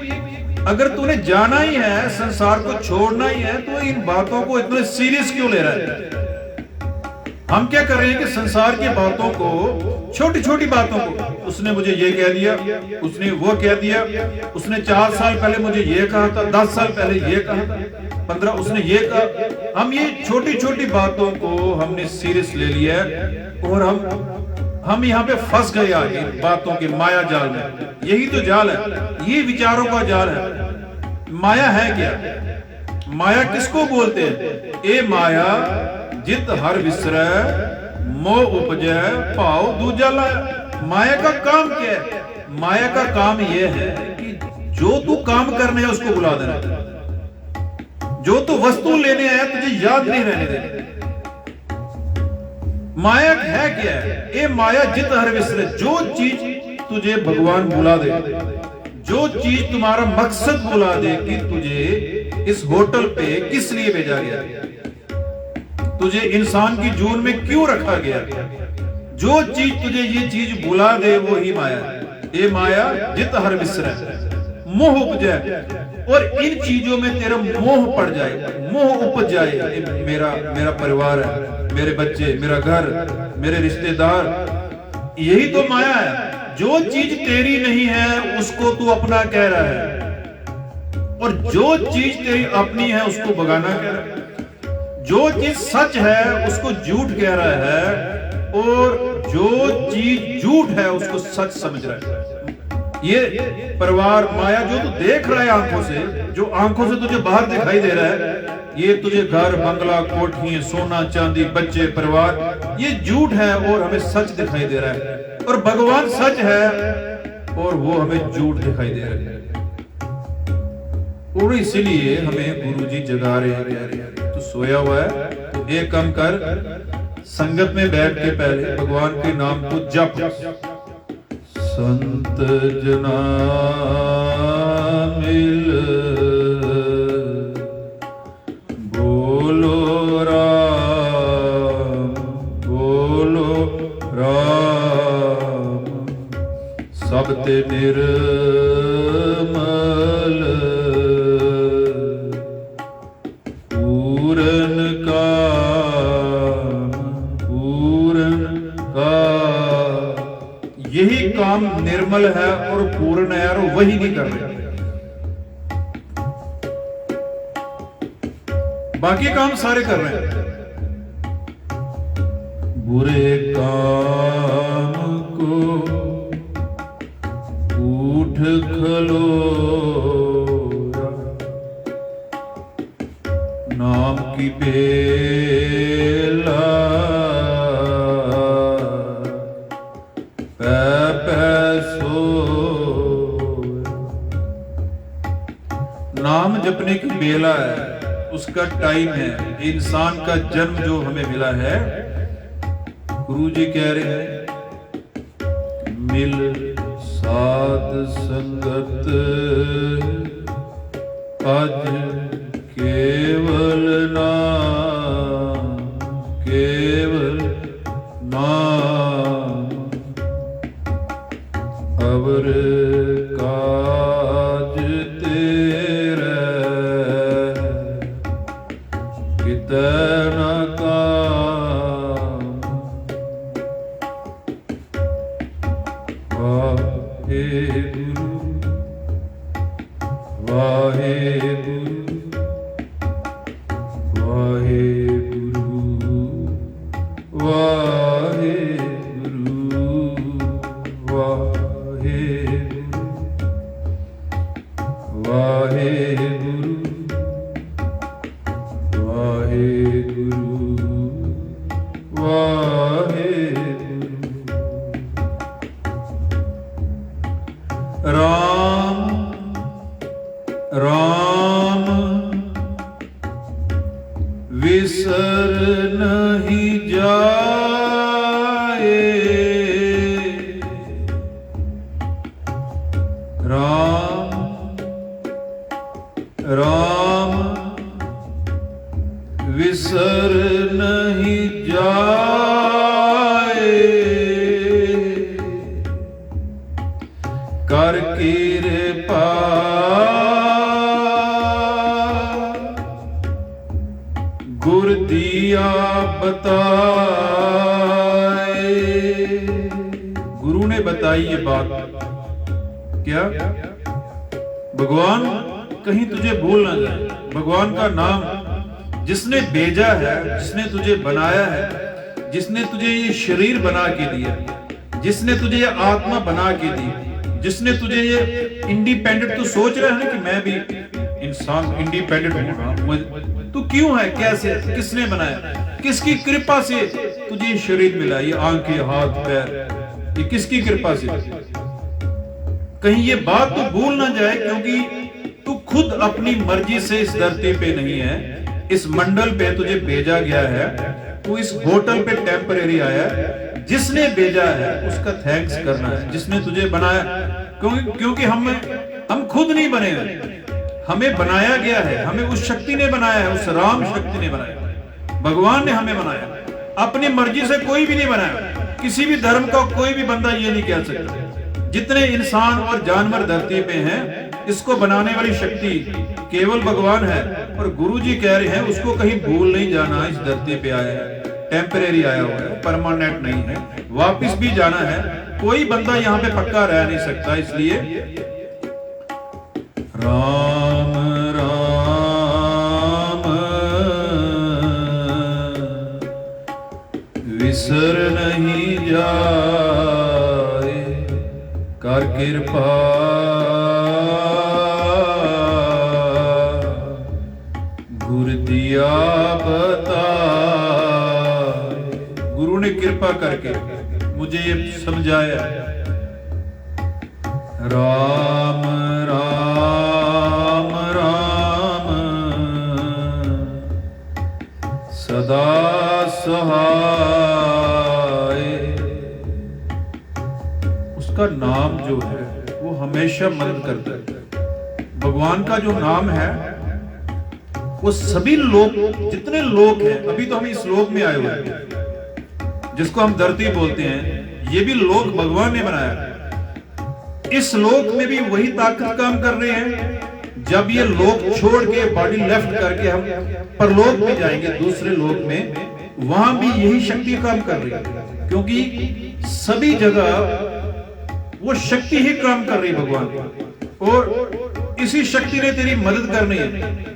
अगर तूने जाना ही है, संसार को छोड़ना ही है, तो इन बातों को इतने सीरियस क्यों ले रहा है? हम क्या कर रहे हैं कि संसार की बातों को, छोटी छोटी बातों को, उसने मुझे ये कह दिया, उसने वो कह दिया, उसने 4 साल पहले मुझे ये कहा था, 10 साल पहले ये कहा था, 15 उसने ये कहा। हम ये छोटी छोटी बातों को हमने सीरियस ले लिया है, और हम यहाँ पे फंस गए आगे बातों के माया जाल में। यही तो जाल है, ये विचारों का जाल है। माया है क्या? माया किसको बोलते हैं? ए माया जित हर विसरै, मोह उपजै भाव दूजा लाया। माया का काम क्या है? माया का काम यह है कि जो तू काम करने है उसको बुला देना, जो तू वस्तु लेने आया तुझे याद नहीं रहने देना। माया है क्या? ए माया जित हर विसरे, जो चीज तुझे भगवान बुला दे, जो चीज तुम्हारा मकसद बुला दे कि तुझे इस होटल पे किस लिए भेजा गया, तुझे इंसान की जून में क्यों रखा गया, जो चीज तुझे ये चीज बुला दे वो ही माया है। ए माया जित हर विसरे, मोह उपजे और इन चीजों में तेरा मोह पड़ जाए, मोह उपज जाए। मेरा परिवार है, मेरे बच्चे, मेरा घर, मेरे रिश्तेदार, यही तो माया है। जो चीज तेरी नहीं है उसको तू अपना कह रहा है, और जो चीज तेरी अपनी है उसको बगाना कह रहा है। जो चीज सच है उसको झूठ कह रहा है, और जो चीज झूठ है उसको सच समझ रहा है। ये परिवार माया जो तू देख रहा है आंखों से, जो आंखों से तुझे बाहर दिखाई दे रहा है, ये तुझे घर, बंगला, कोठी, सोना, चांदी, बच्चे, परिवार, ये झूठ है और हमें सच दिखाई दे रहा है। और भगवान सच है और वो हमें झूठ दिखाई दे रहा है। और इसीलिए हमें गुरुजी जगा रहे हैं, तो सोया हुआ है तो एक काम कर, संगत में बैठ के पहले भगवान के नाम को जप। संत जना मिल बोलो राम, बोलो राम, सब ते निर्मल पूरन का यही काम निर्मल है और पूर्ण है, और वही नहीं कर रहे। बाकी काम सारे कर रहे हैं। बुरे काम को उठ खलो, नाम की बेला नाम जपने की बेला है, उसका टाइम है। इंसान का जन्म जो हमें मिला है, गुरुजी कह रहे हैं मिल साध संगत अज केवल नाम, केवल नाम, अवर काज तेरे कितना काम। वाहे गुरु, वाहे गुरु, वाहे गुरु, वाहे गुरु, वाहे वाहे गुरु, वाहे गुरु, वाहे गुरु। राम राम विसर नहीं जाए, राम राम विसर नहीं जाए, कर कृपा गुर दिया बताए। गुरु ने बताई ये बात, क्या भगवान कहीं तुझे भूल ना जाए। भगवान का नाम जिसने भेजा है, जिसने तुझे बनाया है, जिसने तुझे ये शरीर बना के दिया, जिसने तुझे ये आत्मा बना के दी, जिसने तुझे ये इंडिपेंडेंट, तू सोच रहा है ना कि मैं भी इंसान इंडिपेंडेंट हूँ, तू क्यों है, कैसे, किसने बनाया, किसकी कृपा से तुझे ये शरीर मिला, ये आंखें, हाथ, पैर, ये किसकी कृपा से। कहीं ये बात तू भूल ना जाए, क्योंकि तू खुद अपनी मर्जी से इस धरती पे नहीं है, इस मंडल पे तुझे भेजा गया है। तू इस होटल पे टेम्परेरी आया है, जिसने भेजा है उसका थैंक्स करना है, जिसने तुझे बनाया। क्योंकि हम खुद नहीं बने, हमें बनाया गया है, हमें उस शक्ति ने बनाया है, उस राम शक्ति ने बनाया, भगवान ने हमें बनाया। अपनी मर्जी से कोई भी नहीं बनाया। किसी भी धर्म का कोई भी बंदा ये नहीं कह सकता। जितने इंसान और जानवर धरती पे हैं, इसको बनाने वाली शक्ति केवल भगवान है। और गुरु जी कह रहे हैं उसको कहीं भूल नहीं जाना, इस धरती पे आया है, टेम्परेरी आया हुआ है, परमानेंट नहीं है, वापिस भी जाना है। कोई बंदा यहाँ पे पक्का रह नहीं सकता। इसलिए राम राम विसर नहीं जाए, कर कृपा गुरु दिया बता। गुरु ने कृपा करके मुझे ये समझाया, राम राम राम सदा सहाय। उसका नाम जो है वो हमेशा मदद करता है। भगवान का जो नाम है वो सभी लोग, जितने लोग हैं, अभी तो हम इस लोक में आए हुए हैं जिसको हम धरती बोलते हैं, ये भी लोक भगवान ने बनाया। इस लोक में भी वही ताकत काम कर रहे हैं। जब ये लोक छोड़ के बॉडी लेफ्ट करके हम परलोक में जाएंगे, दूसरे लोक में, वहां भी यही शक्ति काम कर रही है। क्योंकि सभी जगह वो शक्ति ही काम कर रही है भगवान। और इसी शक्ति ने तेरी मदद करनी है।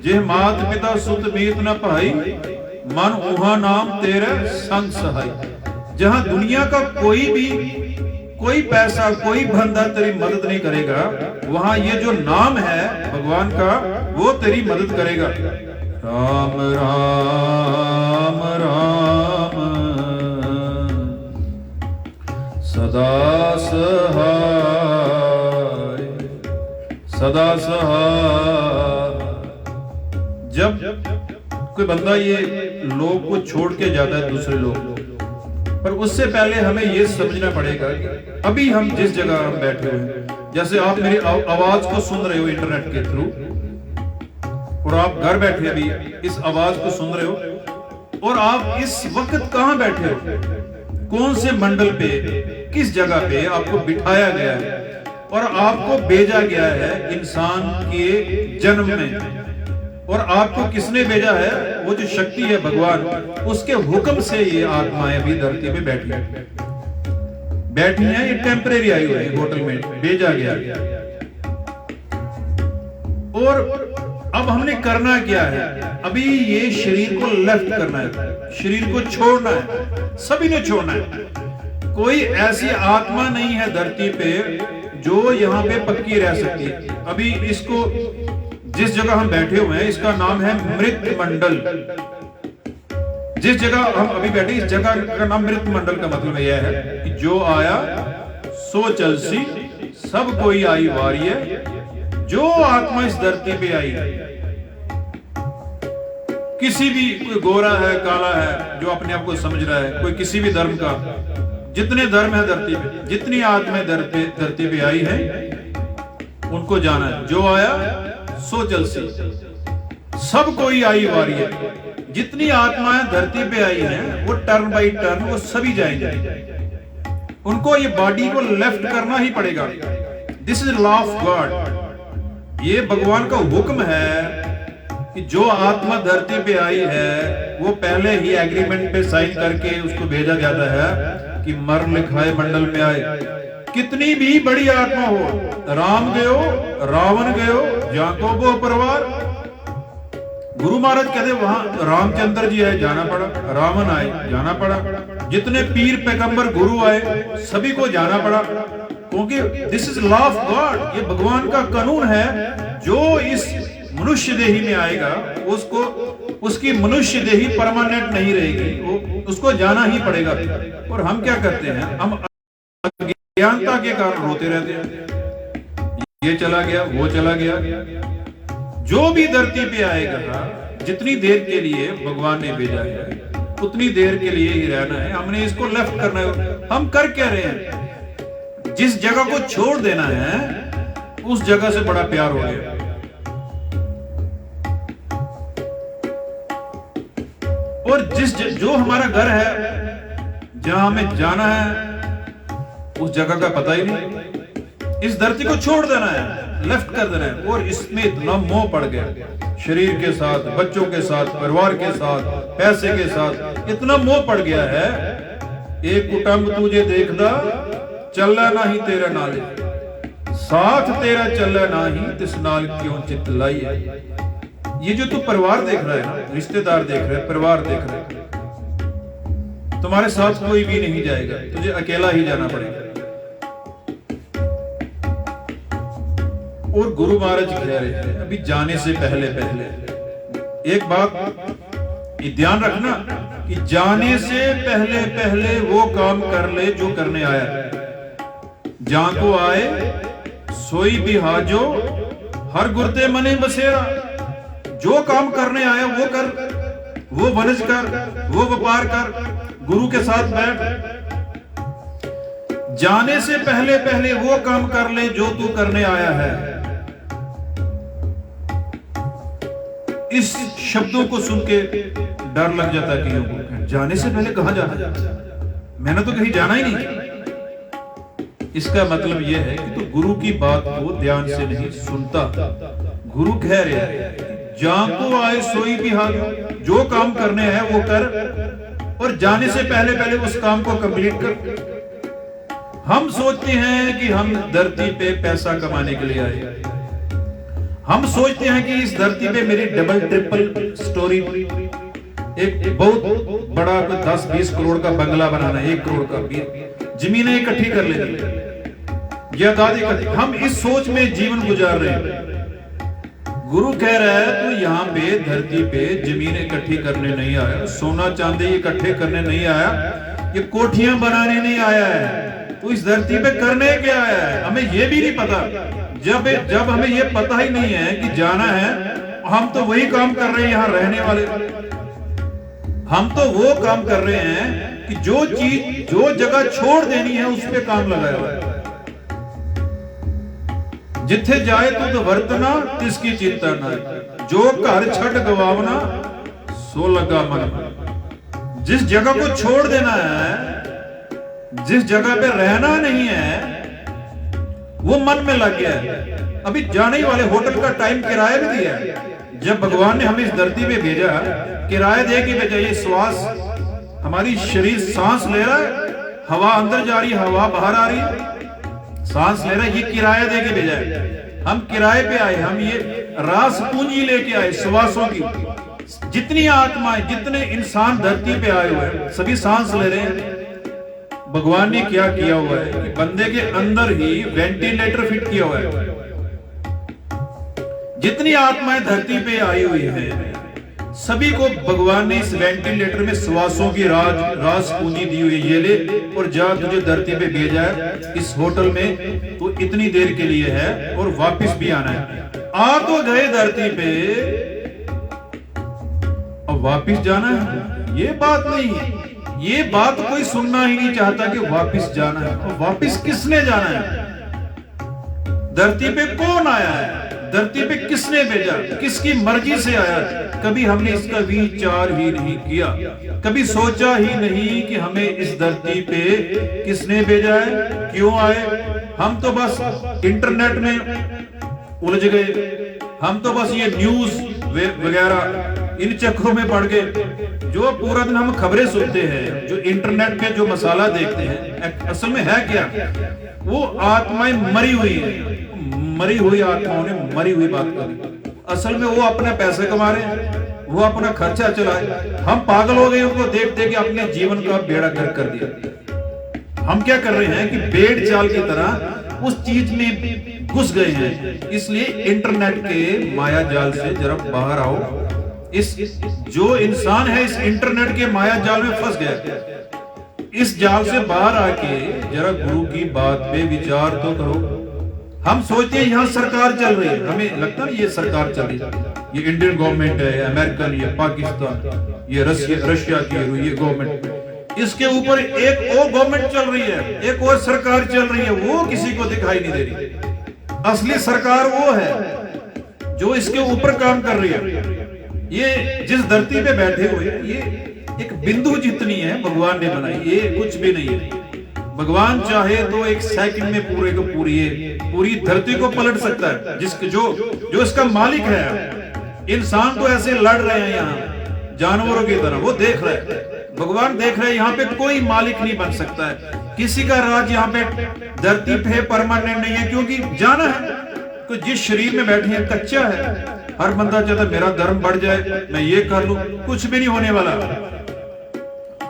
जे मात पिता सुत मीत न भाई, मन उहा नाम तेरे संग सहाय। जहां दुनिया का कोई पैसा, कोई बंदा तेरी मदद नहीं करेगा, वहां ये जो नाम है भगवान का, वो तेरी मदद करेगा। राम राम राम सदा सहाय, सदा सहाय। जब कोई बंदा ये लोग को छोड़ के जाता है दूसरे लोग, पर उससे पहले हमें ये समझना पड़ेगा कि अभी हम जिस जगह हम बैठे हुए हैं, जैसे आप मेरी आवाज को सुन रहे हो इंटरनेट के थ्रू, और आप घर बैठे अभी इस आवाज को सुन रहे हो, और आप इस वक्त कहां बैठे हो, कौन से मंडल पे, किस जगह पे आपको बिठाया गया है और आपको भेजा गया है इंसान के जन्म में। और आपको किसने भेजा है? वो जो शक्ति है भगवान, उसके हुक्म से ये आत्माएं अभी धरती पे बैठी है। ये टेम्परेरी आई हुई है, होटल में भेजा गया। और अब हमने करना क्या है? अभी ये शरीर को लेफ्ट करना है, शरीर को छोड़ना है, सभी ने छोड़ना है। कोई ऐसी आत्मा नहीं है धरती पे जो यहाँ पे पक्की रह सकती है। अभी इसको, जिस जगह हम बैठे हुए हैं, इसका नाम है मृत मंडल। जिस जगह हम अभी बैठे, इस जगह का नाम मृत मंडल का मतलब यह है कि जो आया सो चलसी, सब कोई आई वारी है। जो आत्मा इस धरती पे आई, किसी भी, कोई गोरा है, काला है, जो अपने आप को समझ रहा है, कोई किसी भी धर्म का, जितने धर्म है धरती पे, जितनी आत्माएं धरती पे आई है, उनको जाना है। जो आया सो चलसी, सब कोई आई वारी है। जितनी आत्माएं धरती पे आई हैं, वो टर्न बाई टर्न वो सभी जाएंगे। उनको ये बॉडी को लेफ्ट करना ही पड़ेगा। This is law of God. ये भगवान का हुक्म है कि जो आत्मा धरती पे आई है, वो पहले ही एग्रीमेंट पे साइन करके उसको भेजा जाता है कि मर लिखाए मंडल में आए। कितनी भी बड़ी आत्मा हो, राम गयो, रावण गयो, जाकोबो परिवार, गुरु महाराज कहते वहां रामचंद्र जी आए, जाना पड़ा, रावण आए, जाना पड़ा, जितने पीर पैगंबर गुरु आए, सभी को जाना पड़ा। क्योंकि this is law of God. ये भगवान का कानून है। जो इस मनुष्य देही में आएगा, उसको, उसकी मनुष्य देही परमानेंट नहीं रहेगी, उसको जाना ही पड़ेगा। और हम क्या करते हैं? हम अज्ञानता के कारण रोते रहते हैं, ये चला गया, वो चला गया। जो भी धरती पे आएगा, जितनी देर के लिए भगवान ने भेजा है, उतनी देर के लिए ही रहना है। हमने इसको लेफ्ट करना है। हम कर क्या रहे हैं? जिस जगह को छोड़ देना है, उस जगह से बड़ा प्यार हो गया। और जो हमारा घर है, जहां हमें जाना है, उस जगह का पता ही नहीं। इस धरती को छोड़ देना है, लेफ्ट कर देना है। और इसमें इतना मोह पड़ गया, शरीर के साथ, बच्चों के साथ, परिवार के साथ, पैसे के साथ इतना मोह पड़ गया है। एक कुटुंब तुझे देखदा चलना नहीं तेरा नाले, साथ तेरा चलना नहीं तिस नाल क्यों चित लाई है। ये जो तू परिवार देख रहा है ना, रिश्तेदार देख रहा है, परिवार देख रहा है, तुम्हारे साथ कोई भी नहीं जाएगा, तुझे अकेला ही जाना पड़ेगा। और गुरु महाराज कह रहे थे अभी जाने से पहले एक बात ये ध्यान रखना कि जाने से पहले वो काम कर ले जो करने आया है। जहां को आए सोई भी हाजो हर गुरते मने बसेरा। जो काम करने आया वो कर, वो वनज कर, वो व्यापार कर, गुरु के साथ बैठ। जाने से पहले वो काम कर ले जो तू करने आया है। इस शब्दों को सुन के डर लग जाता है कि जाने से पहले कहां जाना, मैंने तो कहीं जाना ही नहीं। इसका मतलब यह है कि तो गुरु की बात को ध्यान से नहीं सुनता। गुरु कह रहे हैं जहां को आए सोई भी हाल, जो काम करने हैं वो कर, और जाने से पहले उस काम को कंप्लीट कर। हम सोचते हैं कि हम धरती पे पैसा कमाने के लिए आए, हम सोचते हैं कि इस धरती पे मेरी डबल ट्रिपल स्टोरी, एक बहुत बड़ा 10-20 करोड़ का बंगला बनाना, 1 करोड़ का जमीनें इकट्ठी कर लेनी, जायदाद इकट्ठी। हम इस सोच में जीवन गुजार रहे हैं। गुरु कह रहा है तो यहाँ पे धरती पे जमीन इकट्ठी करने नहीं आया, सोना चांदी इकट्ठे करने नहीं आया, ये कोठियां बनाने नहीं आया है। तो इस धरती पे करने क्या आया है हमें ये भी नहीं पता। जब हमें ये पता ही नहीं है कि जाना है, हम तो वही काम कर रहे हैं यहाँ रहने वाले। हम तो वो काम कर रहे हैं कि जो चीज, जो जगह छोड़ देनी है उस पे काम लगाया हुआ है। जिथे जाए तो वर्तना तिसकी चिंता ना, जो घर छठ गवावना सो लगा मन। जिस जगह को छोड़ देना है, जिस जगह पे रहना नहीं है, वो मन में लग गया है। अभी जाने वाले होटल का टाइम किराया भी दिया है। जब भगवान ने हमें इस धरती पे भेजा, किराया दे के भेजा। ये श्वास, हमारी शरीर सांस ले रहा है, हवा अंदर जा रही है, हवा बाहर आ रही है, सांस ले रहा है, ये किराया दे के भेजा है। हम किराए पे आए, हम ये रास पूंजी लेके आए श्वासों की। जितनी आत्माएं, जितने इंसान धरती पे आए हुए हैं, सभी सांस ले रहे हैं। भगवान ने क्या किया हुआ है कि बंदे के अंदर ही वेंटिलेटर फिट किया हुआ है। जितनी आत्माएं धरती पे आई हुई हैं, सभी को भगवान ने इस वेंटिलेटर में श्वासों की रास पूंजी दी हुई है। ये ले और जा, तुझे धरती पे भेजा है इस होटल में, तो इतनी देर के लिए है और वापस भी आना है। आ तो गए धरती पे, अब वापस जाना है, ये बात नहीं है। ये बात कोई सुनना ही नहीं चाहता कि वापस जाना है। और वापस किसने जाना है? धरती पे कौन आया है? धरती पे किसने भेजा? किसकी मर्जी से आया? कभी हमने इसका विचार ही नहीं किया, कभी सोचा ही नहीं कि हमें इस धरती पे किसने भेजा है, क्यों आए। हम तो बस इंटरनेट में उलझ गए, हम तो बस ये न्यूज वगैरह इन चक्रों में पड़ गए। जो पूरा दिन हम खबरें सुनते हैं, जो इंटरनेट पे जो मसाला देखते हैं, असल में है क्या? वो आत्माएं मरी हुई है, मरी हुई आत्माओं ने मरी हुई बात करी। असल में वो अपने पैसे कमा रहे हैं, वो अपना खर्चा चलाए। हम पागल हो गए उनको देख देख के, अपने जीवन का बेड़ा गर्क कर दिया। हम क्या कर रहे हैं कि भेड़ चाल की तरह उस चीज में घुस गए हैं। इसलिए इंटरनेट के माया जाल से जरा बाहर आओ। इस जो इंसान है इस इंटरनेट के माया जाल में फंस गया, इस जाल से बाहर आके जरा गुरु की बात पे विचार तो करो। हम सोचते हैं यहाँ सरकार चल रही है, हमें लगता है ये सरकार चल रही है, ये इंडियन गवर्नमेंट है, अमेरिकन, ये पाकिस्तान, ये रशिया की ये गवर्नमेंट। इसके ऊपर एक और गवर्नमेंट चल रही है, एक और सरकार चल रही है, वो किसी को दिखाई नहीं दे रही। असली सरकार वो है जो इसके ऊपर काम कर रही है। ये जिस धरती पे बैठे हुए, ये एक बिंदु जितनी है भगवान ने बनाई, ये कुछ भी नहीं है। भगवान चाहे तो एक सेकंड में पूरे को पूरी धरती को पलट सकता है। जिसके जो इसका मालिक है। इंसान तो ऐसे लड़ रहे हैं यहाँ जानवरों की तरह, वो देख रहे हैं, भगवान देख रहे हैं। यहाँ पे कोई मालिक नहीं बन सकता है, किसी का राज यहाँ पे धरती पे परमानेंट नहीं है, क्योंकि जाना है तो जिस शरीर में बैठे हैं कच्चा है। हर बंदा चाहता मेरा धर्म बढ़ जाए, मैं ये कर लूं, कुछ भी नहीं होने वाला,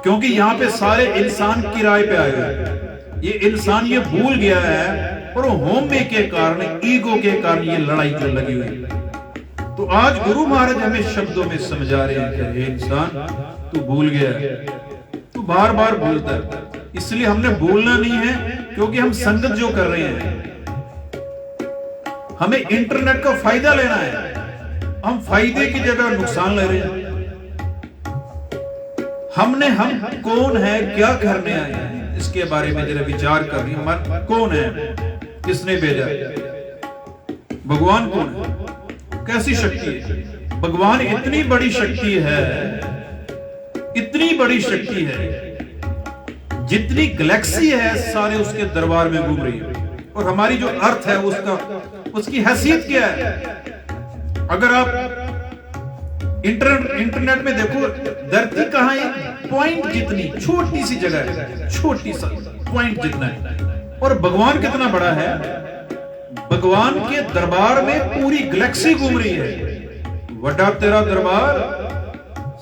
क्योंकि यहाँ पे सारे इंसान किराए पे आए हुए। ये इंसान ये भूल गया है और होमे के कारण, ईगो के कारण ये लड़ाई जो लगी हुई है। तो आज गुरु महाराज हमें शब्दों में समझा रहे हैं कि हे इंसान, तू भूल गया है, तू बार बार भूलता है। इसलिए हमने भूलना नहीं है, क्योंकि हम संगत जो कर रहे हैं, हमें इंटरनेट का फायदा लेना है, हम फायदे की जगह नुकसान ले रहे हैं। हम कौन है, क्या करने आए हैं, इसके बारे में जरा विचार कर रही हूं। कौन है, किसने भेजा, भगवान कौन है, कैसी शक्ति है। भगवान इतनी बड़ी शक्ति है, इतनी बड़ी शक्ति है, जितनी गैलेक्सी है सारे उसके दरबार में घूम रही है। और हमारी जो अर्थ है उसकी हैसियत क्या है। अगर आप इंटरनेट में देखो, धरती कहां है, पॉइंट जितनी छोटी सी जगह है, छोटी सा पॉइंट जितना है, और भगवान कितना बड़ा है। भगवान के दरबार में पूरी गैलेक्सी घूम रही है। वड्डा तेरा दरबार,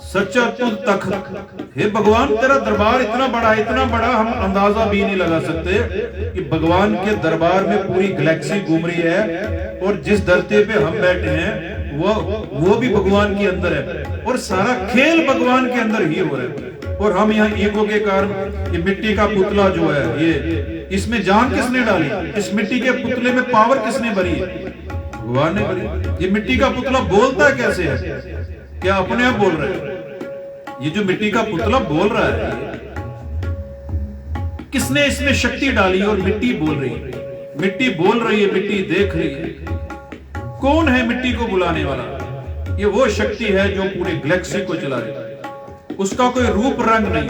सच्चा तुझ तख्त। हे भगवान, तेरा दरबार इतना बड़ा हम अंदाजा भी नहीं लगा सकते कि भगवान के दरबार में पूरी गैलेक्सी घूम रही है। और जिस धरती पे हम बैठे हैं वो भी भगवान के अंदर है, और सारा खेल भगवान के अंदर ही हो रहा है। और हम यहाँ ईगो के कारण, ये मिट्टी का पुतला जो है, ये इसमें जान किसने डाली, इस मिट्टी के पुतले में पावर किसने भरी है, भगवान ने भरी। ये मिट्टी का पुतला बोलता कैसे है, क्या अपने आप बोल रहा है। ये जो मिट्टी का पुतला बोल रहा है, किसने इसमें शक्ति डाली, और मिट्टी बोल रही है, मिट्टी बोल रही है, मिट्टी देख रही है। कौन है मिट्टी को बुलाने वाला, ये वो शक्ति है जो पूरे गैलेक्सी को चला रही है। उसका कोई रूप रंग नहीं।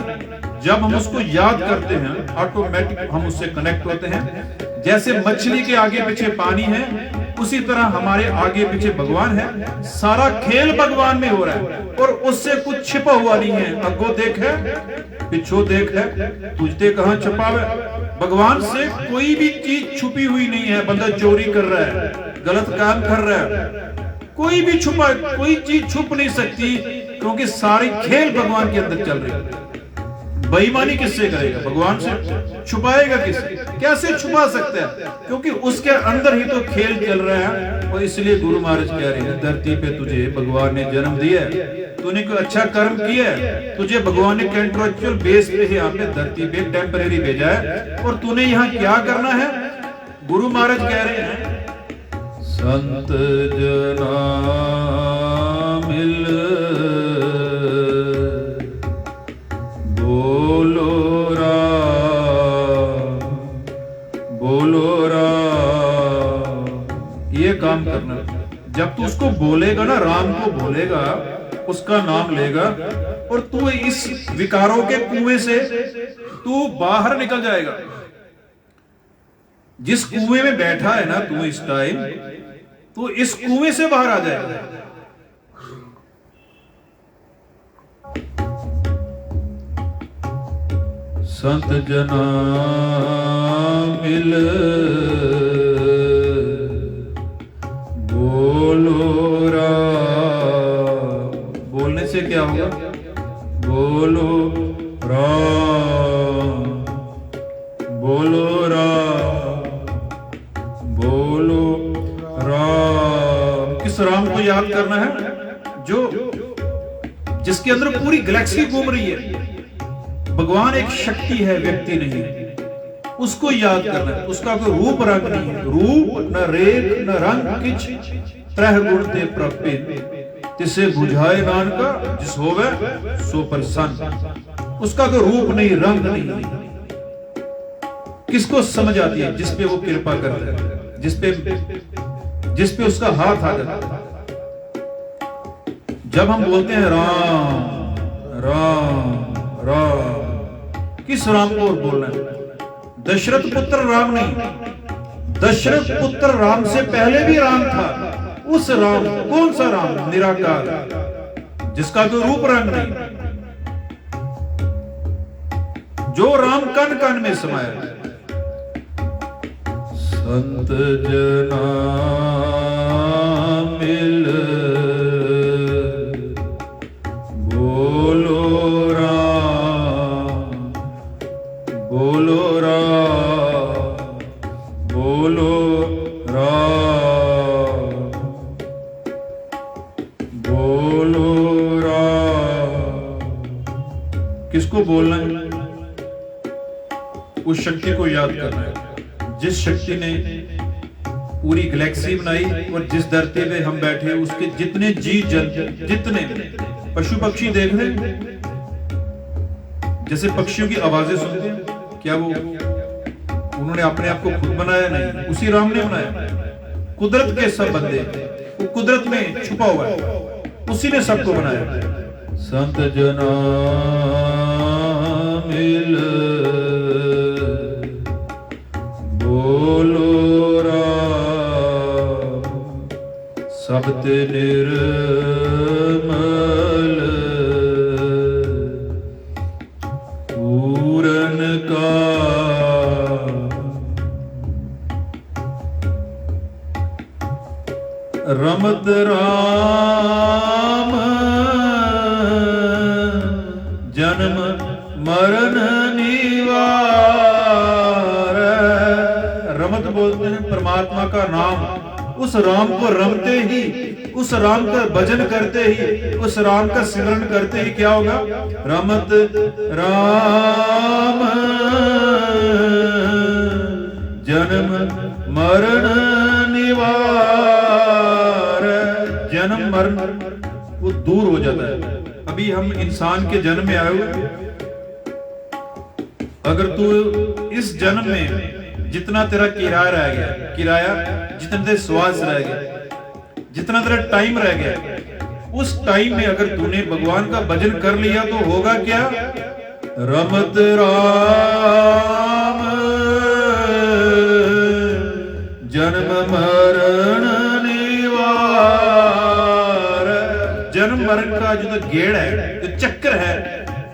जब हम उसको याद करते हैं, ऑटोमेटिक हम उससे कनेक्ट होते हैं। जैसे मछली के आगे पीछे पानी है, उसी तरह हमारे आगे पीछे भगवान है। सारा खेल भगवान में हो रहा है, और उससे कुछ छिपा हुआ नहीं है। अगो देख है, पिछो देख है, तुझते कहां छुपावे। भगवान से कोई भी चीज छुपी हुई नहीं है। बंदा चोरी कर रहा है, गलत काम कर रहा है, कोई भी कोई चीज छुप नहीं सकती, क्योंकि सारी खेल भगवान के अंदर चल रही है। बेईमानी किससे करेगा, भगवान से। छुपाएगा किससे, कैसे छुपा सकता है, क्योंकि उसके अंदर ही तो खेल चल रहा है। और इसलिए गुरु महाराज कह रहे हैं, धरती पे तुझे भगवान ने जन्म दिया है, तूने कोई अच्छा कर्म किया है, तुझे भगवान ने कंट्रोचुअल बेस पे यहाँ पे धरती पे टेम्परेरी भेजा है, और तूने यहाँ क्या करना है। गुरु महाराज कह रहे हैं, संत जना मिल बोलो राम, ये काम करना। जब तू उसको बोलेगा ना, राम को बोलेगा, उसका नाम लेगा, और तू इस विकारों के कुएं से तू बाहर निकल जाएगा। जिस कुएं में बैठा है ना तू इस टाइम, तो इस कुएं से बाहर आ जाएगा। संत जना मिल बोलो राम। बोलने से क्या होगा, बोलो राम, बोलो राम, बोलो राम। किस राम को याद करना है, जो जिसके अंदर पूरी गैलेक्सी घूम रही है। भगवान एक शक्ति है, व्यक्ति नहीं, उसको याद करना है। उसका कोई रूप रंग नहीं है, रूप न रेख न रंग किछ, त्रह गुण ते प्रपिन, तिसे बुझाए नानका जिस होवे सो प्रसन्न। उसका कोई रूप नहीं, रंग नहीं। किसको समझ आती है, जिसपे वो कृपा करता है, जिसपे उसका हाथ आ जाता है। जब हम बोलते हैं राम राम राम, किस राम को बोलना है, दशरथ पुत्र राम नहीं, दशरथ पुत्र राम से पहले भी राम था। उस राम, कौन सा राम? निराकार, जिसका कोई रूप रंग नहीं, जो राम कण कण में समाया। संत जना मिल बोलो राम, बोलो राम, बोलो राम, बोलो राम। किसको बोलना है? उस शक्ति को याद करना है जिस शक्ति ने पूरी गैलेक्सी बनाई और जिस धरती पे हम बैठे उसके जितने जीव जंतु, जितने पशु पक्षी देख रहे हैं, जैसे पक्षियों की आवाजें सुनते हैं, क्या वो उन्होंने अपने आप को खुद बनाया? नहीं, उसी राम ने बनाया। कुदरत के सब बंदे, वो कुदरत में छुपा हुआ है, उसी ने सबको बनाया। संत जना मिल बोलो राम, सब ते निर्मल पूरन का। रमत राम जन्म मरण निवार। रमत बोलते हैं परमात्मा का नाम। उस राम को रमते ही, उस राम का भजन करते ही, उस राम का सिमरन करते ही क्या होगा? रमत राम जन्म मरण निवार। जन्म मरण वो दूर हो जाता है। अभी हम इंसान के जन्म में आए हुए, अगर तू इस जन्म में जितना तेरा किराया रह गया, किराया जितना तेरे श्वास रह गया, जितना तेरा टाइम रह गया, उस टाइम में अगर तूने भगवान का भजन कर लिया तो होगा क्या? रमत राम जन्म मरण निवार। जन्म मरण का जो गेड़ है, जो चक्कर है,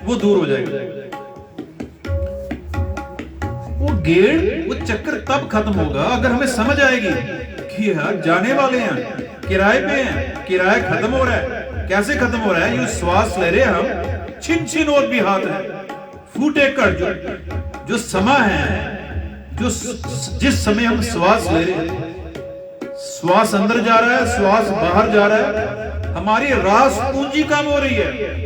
वो दूर हो जाएगा। वो गेड़, वो चक्कर तब खत्म होगा अगर हमें समझ आएगी कि यार जाने वाले हैं, किराए पे हैं, किराया खत्म हो रहा है। कैसे खत्म हो रहा है? ये श्वास ले रहे हैं हम, छिन छिन और भी हाथ है, फूटे कर जो समा है, जो जिस समय हम श्वास ले रहे हैं, श्वास अंदर जा रहा है, श्वास बाहर जा रहा है, हमारी रास पूंजी कम हो रही है।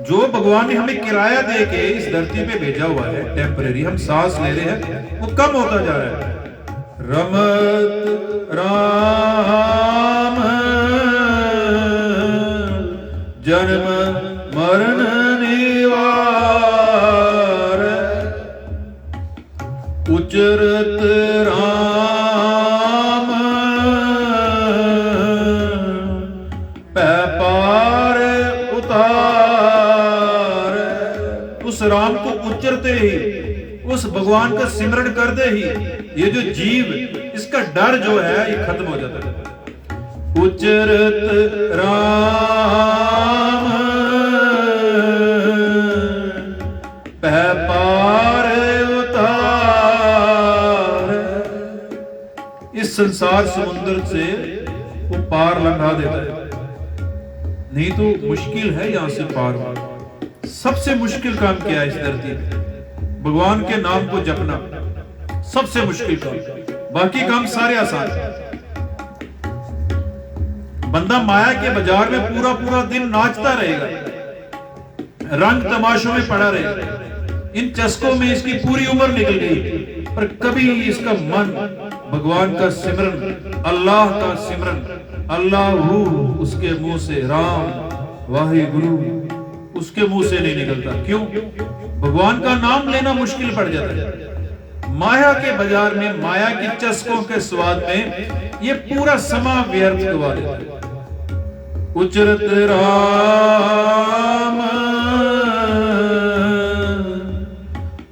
जो भगवान ने हमें किराया दे के इस धरती पे भेजा हुआ है, टेम्परेरी हम सांस ले रहे हैं, वो कम होता जा रहा है। रमत राम जन्म मरण निवार। उचरत राम पार उतार। उस राम को उच्चरते ही, उस भगवान का सिमरण करते ही ये जो जीव, इसका डर जो है ये खत्म हो जाता है। उचरत राम पार उतार। इस संसार समुद्र से वो पार लंघा देता है। नहीं तो मुश्किल है यहां से पार होना। सबसे मुश्किल काम क्या है इस धरती में? भगवान के नाम को जपना सबसे मुश्किल काम, बाकी काम सारे आसान। बंदा माया के बाजार में पूरा पूरा दिन नाचता रहेगा, रंग तमाशों में पड़ा रहेगा, इन चस्कों में इसकी पूरी उम्र निकल गई, पर कभी इसका मन भगवान का सिमरन, अल्लाह का सिमरन, अल्लाहू उसके मुंह से, राम वाहिगुरु उसके मुंह से नहीं निकलता। क्यों? भगवान का नाम लेना मुश्किल पड़ जाता है। माया के बाजार में, माया के चस्कों के स्वाद में ये पूरा समा व्यर्थ गवा देता है। उचरत राम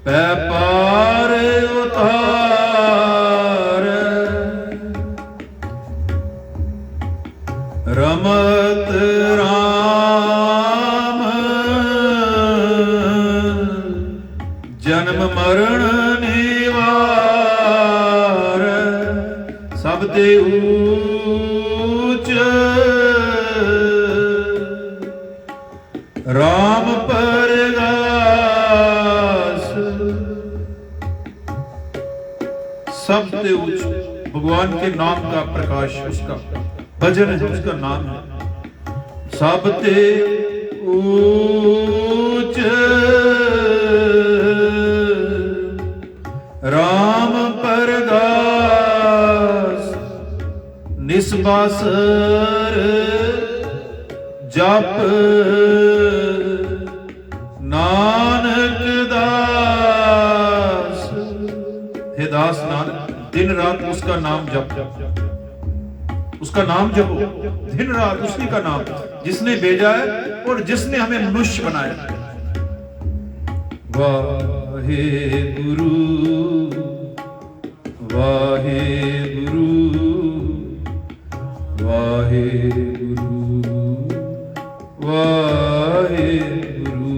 पार रमत राम जन्म मरण निवार सब ते ऊच राम परगास सब ते ऊच भगवान के नाम का प्रकाश उसका भजन है, उसका नाम है। सब ते ऊच राम परगास निस्बासर जप नानक दास। हे दास नानक दिन रात उसका नाम जप, उसका नाम जपो दिन रात, उसी का नाम जिसने भेजा है और जिसने हमें मनुष्य बनाया। वाहे गुरु वाहे गुरु वाहे गुरु वाहे गुरु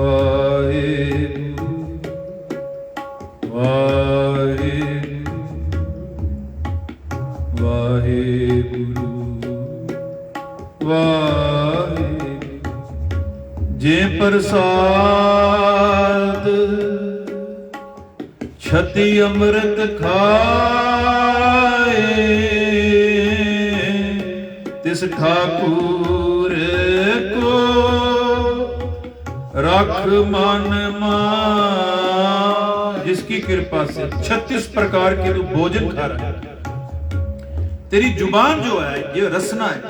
वाहे गुरु वाहे वाहेगुरु वाहेगुरु। जे प्रसाद छति अमृत खाए तिस ठाकुर को रख मन मान। जिसकी कृपा से 36 प्रकार के तू भोजन खा रहा है, तेरी जुबान जो है ये रसना है,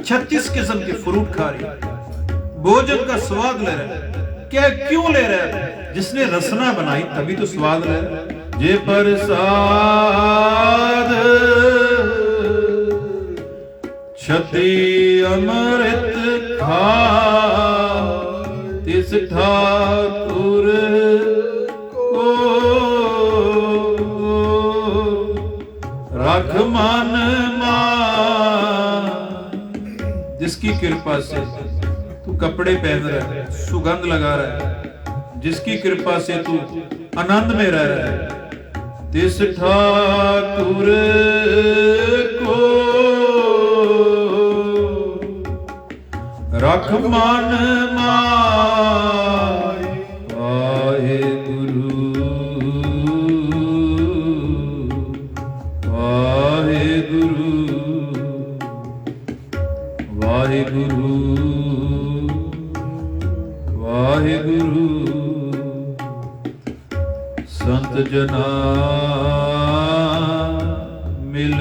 36 किस्म के फ्रूट खा रही है, भोजन का स्वाद ले रहा है। क्या क्यों ले रहा है? जिसने रसना बनाई तभी तो स्वाद ले रहा है। जे प्रसाद छति अमृत खा तिस ठाकुर को रख मन मान। जिसकी कृपा से तू कपड़े पहन रहा है, सुगंध लगा रहा है, जिसकी कृपा से तू आनंद में रह रहा है, तिस ठाकुर को रख मन मान। वाहेगुरु वाहेगुरु वाहेगुरु वाहेगुरु। संत जना मिल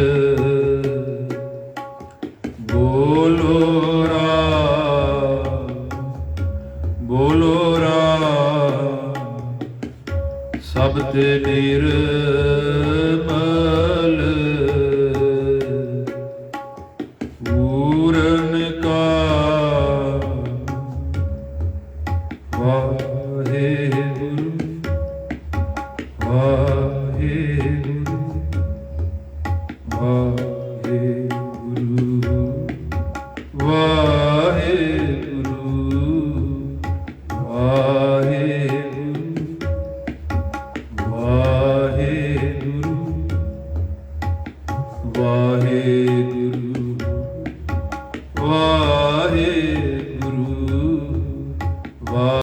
बोलो राम बोलो राम सब ते निर्मल पूरन का। वाहेगुरु वाहेगुरु वाहेगुरु वाहेगुरु वाहेगुरु वाहेगुरु वाहेगुरु वाहेगुरु।